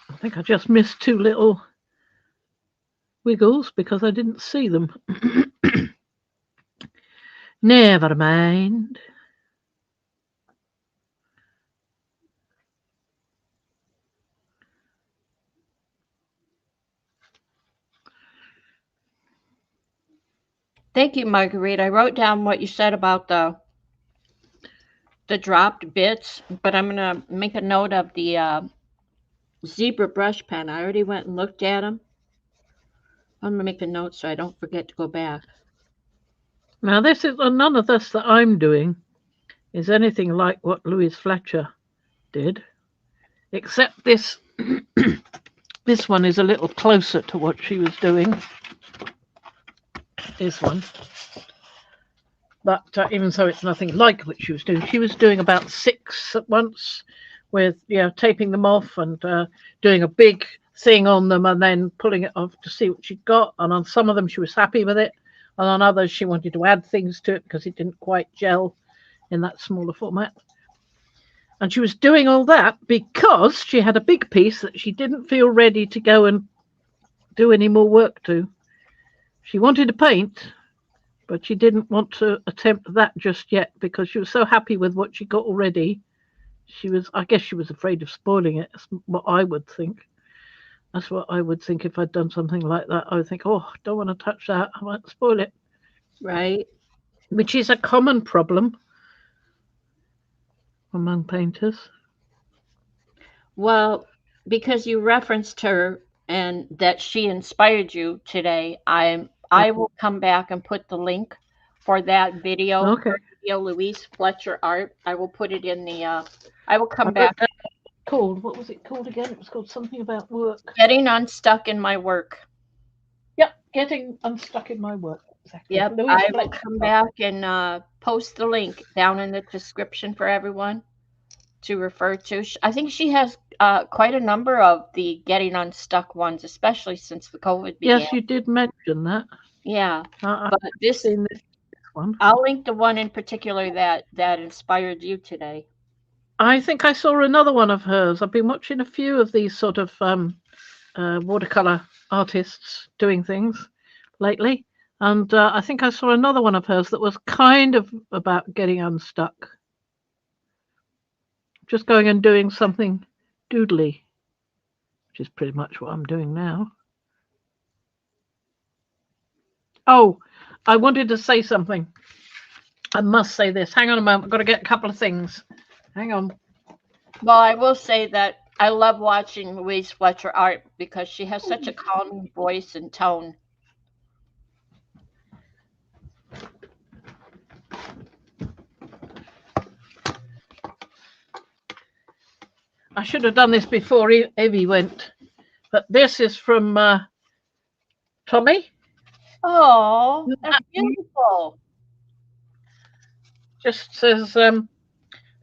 I think I just missed two little wiggles because I didn't see them. Never mind. Thank you, Marguerite. I wrote down what you said about the dropped bits, but I'm gonna make a note of the zebra brush pen. I already went and looked at them. I'm gonna make a note so I don't forget to go back. Now, this is none of this that I'm doing is anything like what Louise Fletcher did, except this. This one is a little closer to what she was doing. This one. But even so, it's nothing like what she was doing. She was doing about 6 at once, with taping them off and doing a big thing on them, and then pulling it off to see what she'd got. And on some of them, she was happy with it, and on others, she wanted to add things to it because it didn't quite gel in that smaller format. And she was doing all that because she had a big piece that she didn't feel ready to go and do any more work to. She wanted to paint, but she didn't want to attempt that just yet because she was so happy with what she got already I guess she was afraid of spoiling it. That's what I would think. That's what I would think if I'd done something like that. I would think, oh, don't want to touch that. I might spoil it, Right. which is a common problem among painters. Well, because you referenced her and that she inspired you today, Yeah. I will come back and put the link for that video, Okay. her video, Louise Fletcher Art. I will put it in the. I will I come wrote back. down called. What was it called again? It was called something about work. Getting unstuck in my work. Yep. Getting unstuck in my work. Exactly. Yep, Louise I will Fletcher. come back and post the link down in the description for everyone to refer to. I think she has quite a number of the getting unstuck ones, especially since the COVID began. Yes, you did mention that. Yeah, I've but this seen this one. I'll link the one in particular that inspired you today. I think I saw another one of hers. I've been watching a few of these sort of watercolor artists doing things lately, and I think I saw another one of hers that was kind of about getting unstuck, just going and doing something doodly, which is pretty much what I'm doing now. Oh, I wanted to say something. I must say this. Hang on a moment. I've got to get a couple of things. Hang on. Well, I will say that I love watching Louise Fletcher Art because she has such a calming voice and tone. I should have done this before Evie went, but this is from Tommy. Oh, that's beautiful. Just says,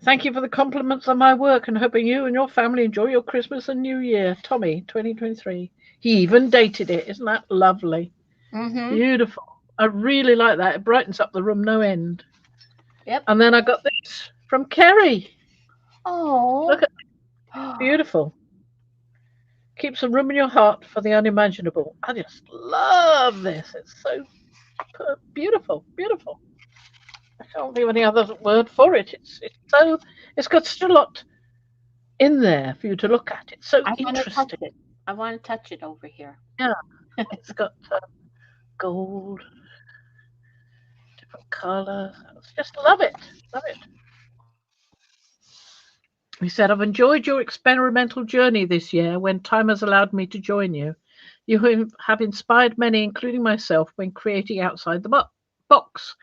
thank you for the compliments on my work and hoping you and your family enjoy your Christmas and New Year. Tommy, 2023. He even dated it. Isn't that lovely? Mm-hmm. Beautiful. I really like that. It brightens up the room no end. Yep. And then I got this from Kerry. Oh. Look at beautiful. Keeps a room in your heart for the unimaginable. I just love this. It's so beautiful, beautiful. I can't think of any other word for it. It's got such a lot in there for you to look at. It's so I want to touch interesting. it. I want to touch it over here. Yeah, it's got gold, different colours. Just love it, love it. He said, "I've enjoyed your experimental journey this year. When time has allowed me to join you, you have inspired many, including myself, when creating outside the box.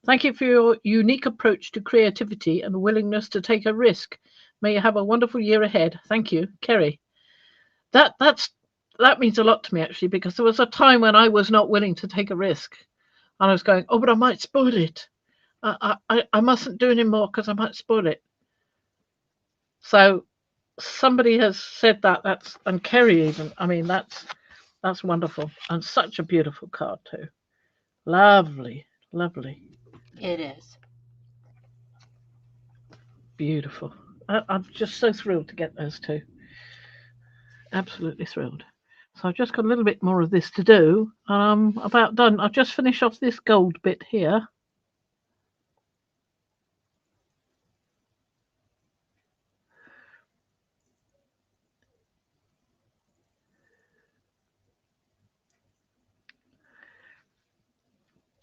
Thank you for your unique approach to creativity and willingness to take a risk. May you have a wonderful year ahead. Thank you, Kerry." That means a lot to me actually, because there was a time when I was not willing to take a risk, and I was going, "Oh, but I might spoil it. I mustn't do any more because I might spoil it." So somebody has said that. That's and Kerry even. I mean, that's wonderful and such a beautiful card too. Lovely, lovely, It is. beautiful. I'm just so thrilled to get those two. Absolutely thrilled. So I've just got a little bit more of this to do, and I'm about done. I'll just finish off this gold bit here.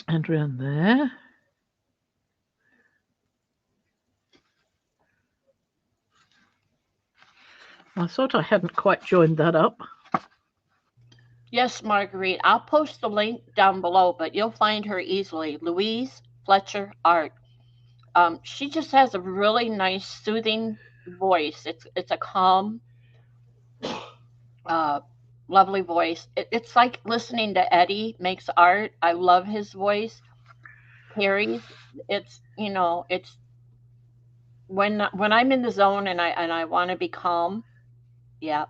And around there. I thought I hadn't quite joined that up. Yes, Marguerite. I'll post the link down below, but you'll find her easily. Louise Fletcher Art. She just has a really nice, soothing voice. It's a calm, uh, lovely voice. It's like listening to Eddie makes art. I love his voice. Harry's. It's when I'm in the zone and I want to be calm. Yeah,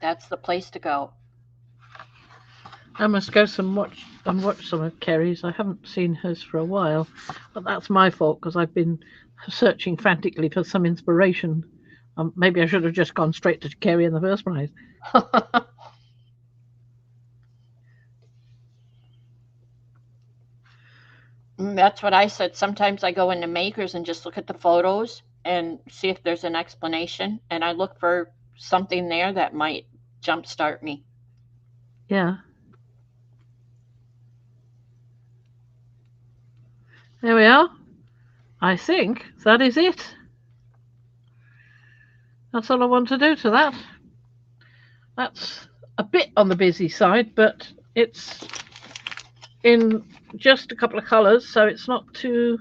that's the place to go. I must go watch some of Kerry's. I haven't seen hers for a while, but that's my fault because I've been searching frantically for some inspiration. Maybe I should have just gone straight to Kerry in the first place. That's what I said. Sometimes I go into Makers and just look at the photos and see if there's an explanation. And I look for something there that might jumpstart me. Yeah. There we are. I think that is it. That's all I want to do to that. That's a bit on the busy side, but it's in just a couple of colours, so it's not too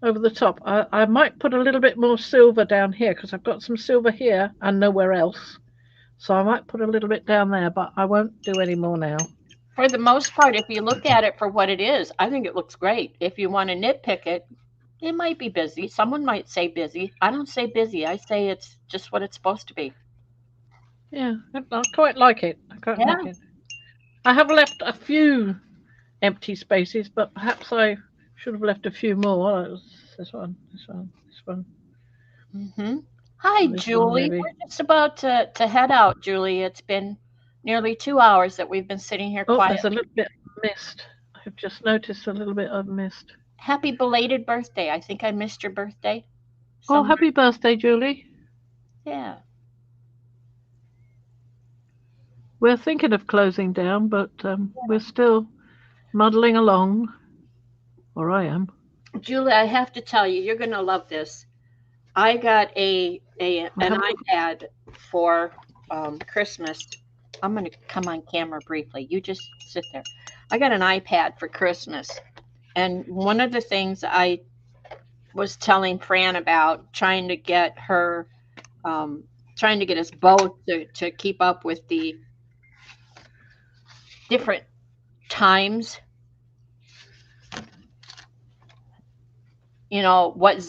over the top. I might put a little bit more silver down here because I've got some silver here and nowhere else. So I might put a little bit down there, but I won't do any more now. For the most part, if you look at it for what it is, I think it looks great. If you want to nitpick it, it might be busy. Someone might say busy. I don't say busy. I say it's just what it's supposed to be. Yeah, I quite like it. I quite Yeah. like it. I have left a few empty spaces, but perhaps I should have left a few more. This one, this one, this one, Hmm. Hi, this one Julie. maybe. We're just about to head out, Julie. It's been nearly 2 hours that we've been sitting here Oh, there's a quietly. little bit missed. I've just noticed a little bit I've missed. Happy belated birthday. I think I missed your birthday Oh, somewhere. happy birthday, Julie. Yeah. We're thinking of closing down, but we're still muddling along, or I am. Julie, I have to tell you, you're going to love this. I got I an have iPad for Christmas. I'm going to come on camera briefly. You just sit there. I got an iPad for Christmas. And one of the things I was telling Fran about um, trying to get us both to keep up with the different times, what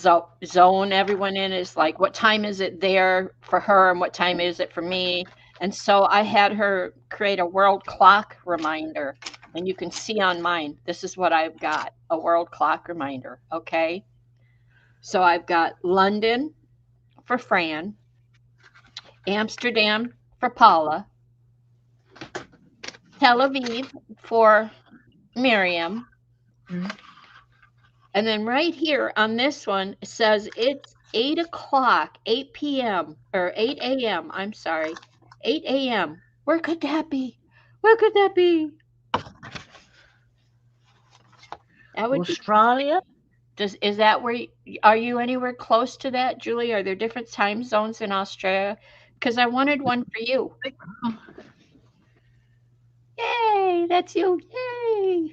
zone everyone in is, like what time is it there for her and what time is it for me. And so I had her create a world clock reminder, and you can see on mine, this is what I've got, a world clock reminder. Okay, so I've got London for Fran, Amsterdam for Paula, Tel Aviv for Miriam. mm, And then right here on this one, it says it's 8 o'clock, 8 p.m., or 8 a.m. I'm sorry, 8 a.m. Where could that be? Where could that be? That would be. Australia. Is that where? Are you anywhere close to that, Julie? Are there different time zones in Australia? Because I wanted one for you. Yay, that's you. Yay.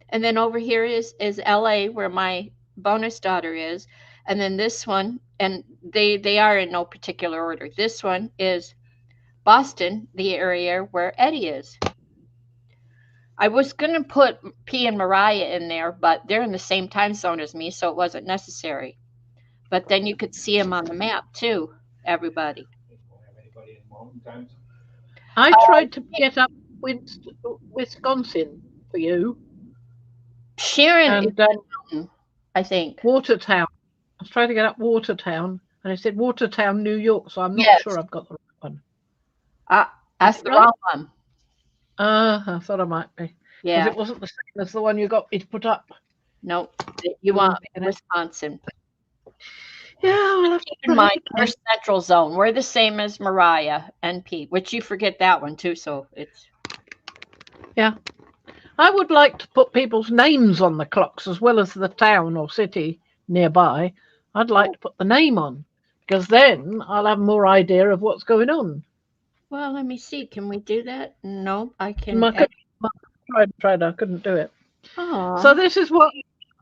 And then over here is LA, where my bonus daughter is. And then this one, and they are in no particular order. This one is Boston, the area where Eddie is. I was going to put P and Mariah in there, but they're in the same time zone as me, so it wasn't necessary. But then you could see them on the map too, everybody. I Oh, tried to get up Wisconsin for you, Sharon is and mountain, I think. Watertown. I was trying to get up Watertown, and it said Watertown, New York. So I'm not Yes, sure I've got the right one. Is that's it the right? wrong one. I thought I might be because Yeah, it wasn't the same as the one you got me to put up. no, you You want were making it. Wisconsin. Yeah, we'll have to Keep in try mind, it we're again. Central Zone. We're the same as Mariah and Pete, which you forget that one too. So it's Yeah, I would like to put people's names on the clocks as well as the town or city nearby. I'd like oh, to put the name on because then I'll have more idea of what's going on. well. Let me see. Can we do that? No, I can. I could, I tried, I couldn't do it. So Oh, this is what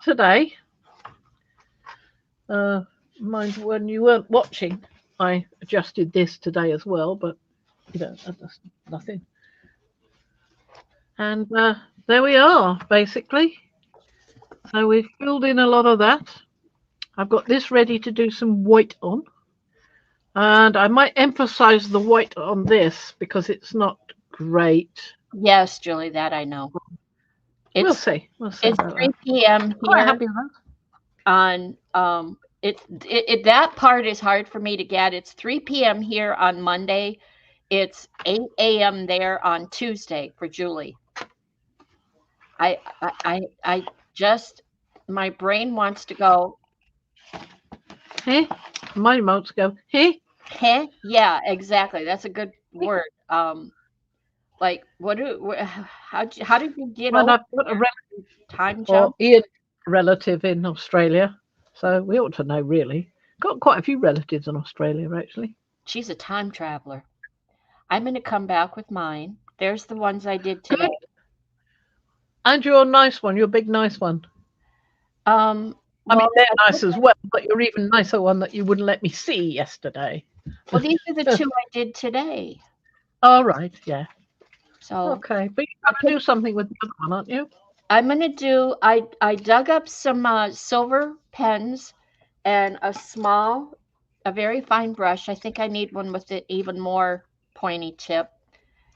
today. Uh, mind when you weren't watching, I adjusted this today as well, but that's nothing. And there we are, basically. So we've filled in a lot of that. I've got this ready to do some white on, and I might emphasize the white on this because it's not great. yes, Julie. That I know. We'll It's see. We'll see it's about that. 3 p.m. Quite here happy with that. on that part is hard for me to get. It's 3 p.m. here on Monday. It's 8 a.m. there on Tuesday for Julie. I just, my brain wants to go. Eh? my motes go, hey. Heh? Yeah, exactly. That's a good word. Like how did you get And over I've got a time or jump? Ian relative in Australia, so we ought to know really. Got quite a few relatives in Australia actually. She's a time traveler. I'm gonna come back with mine. There's the ones I did today. Good. And you're a nice one. You're a big nice one. I mean, Well, they're nice as well, but you're even nicer one that you wouldn't let me see yesterday. these are the two I did today. All right, yeah. So Okay, but you're I going to put do something with the other one, aren't you? I'm gonna do. I dug up some silver pens and a very fine brush. I think I need one with an even more pointy tip.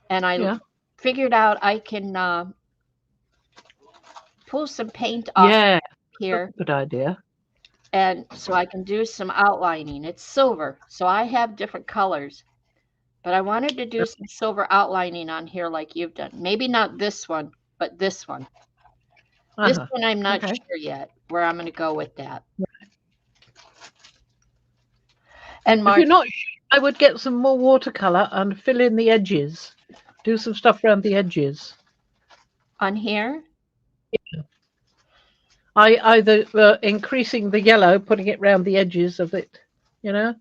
And I Yeah. figured out I can pull some paint off Yeah, that's here, a good idea. and so I can do some outlining. It's silver, so I have different colors, but I wanted to do some silver outlining on here like you've done. Maybe not this one, but this one. This Uh-huh. one I'm not Okay. sure yet where I'm going to go with that. And If Mark, you're not sure, I would get some more watercolor and fill in the edges. Do some stuff around the edges. on here, I either increasing the yellow, putting it round the edges of it, you know,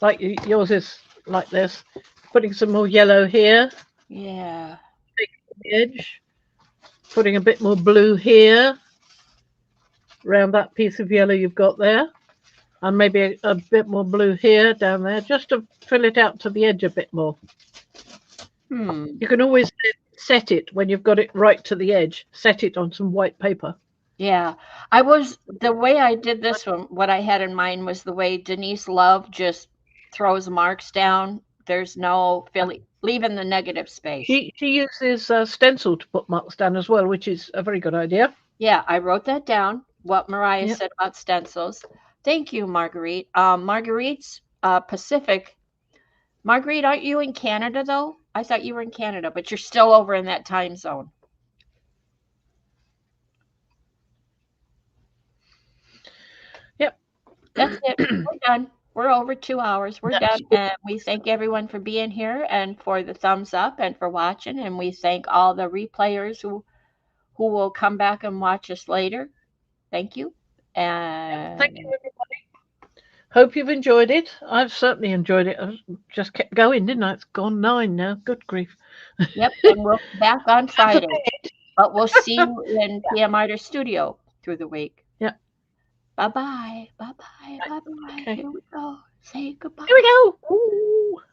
like yours is like this. Putting some more yellow here, yeah, the edge. Putting a bit more blue here, around that piece of yellow you've got there. And maybe a bit more blue here, down there, just to fill it out to the edge a bit more. hmm, You can always set it when you've got it right to the edge. Set it on some white paper. yeah. I was the way I did this one. What I had in mind was the way Denise Love just throws marks down. There's no filling, leaving the negative space. She uses stencil to put marks down as well, which is a very good idea. Yeah, I wrote that down. What Mariah Yeah. said about stencils. Thank you, Marguerite. Marguerite's Pacific. Marguerite, aren't you in Canada though? I thought you were in Canada, but you're still over in that time zone. Yep. That's it. We're done. We're over 2 hours. We're done. And we thank everyone for being here and for the thumbs up and for watching. And we thank all the replayers who will come back and watch us later. Thank you. Thank you, And everybody. Hope you've enjoyed it. I've certainly enjoyed it. I just kept going, didn't I? It's gone 9 now. Good grief. yep, and we'll be back on Time for Friday. bed. But we'll see you in PM Artist Studio through the week. Yeah. Bye bye. Bye bye. Bye bye. Okay. Here we go. Say Here we goodbye. go. Ooh.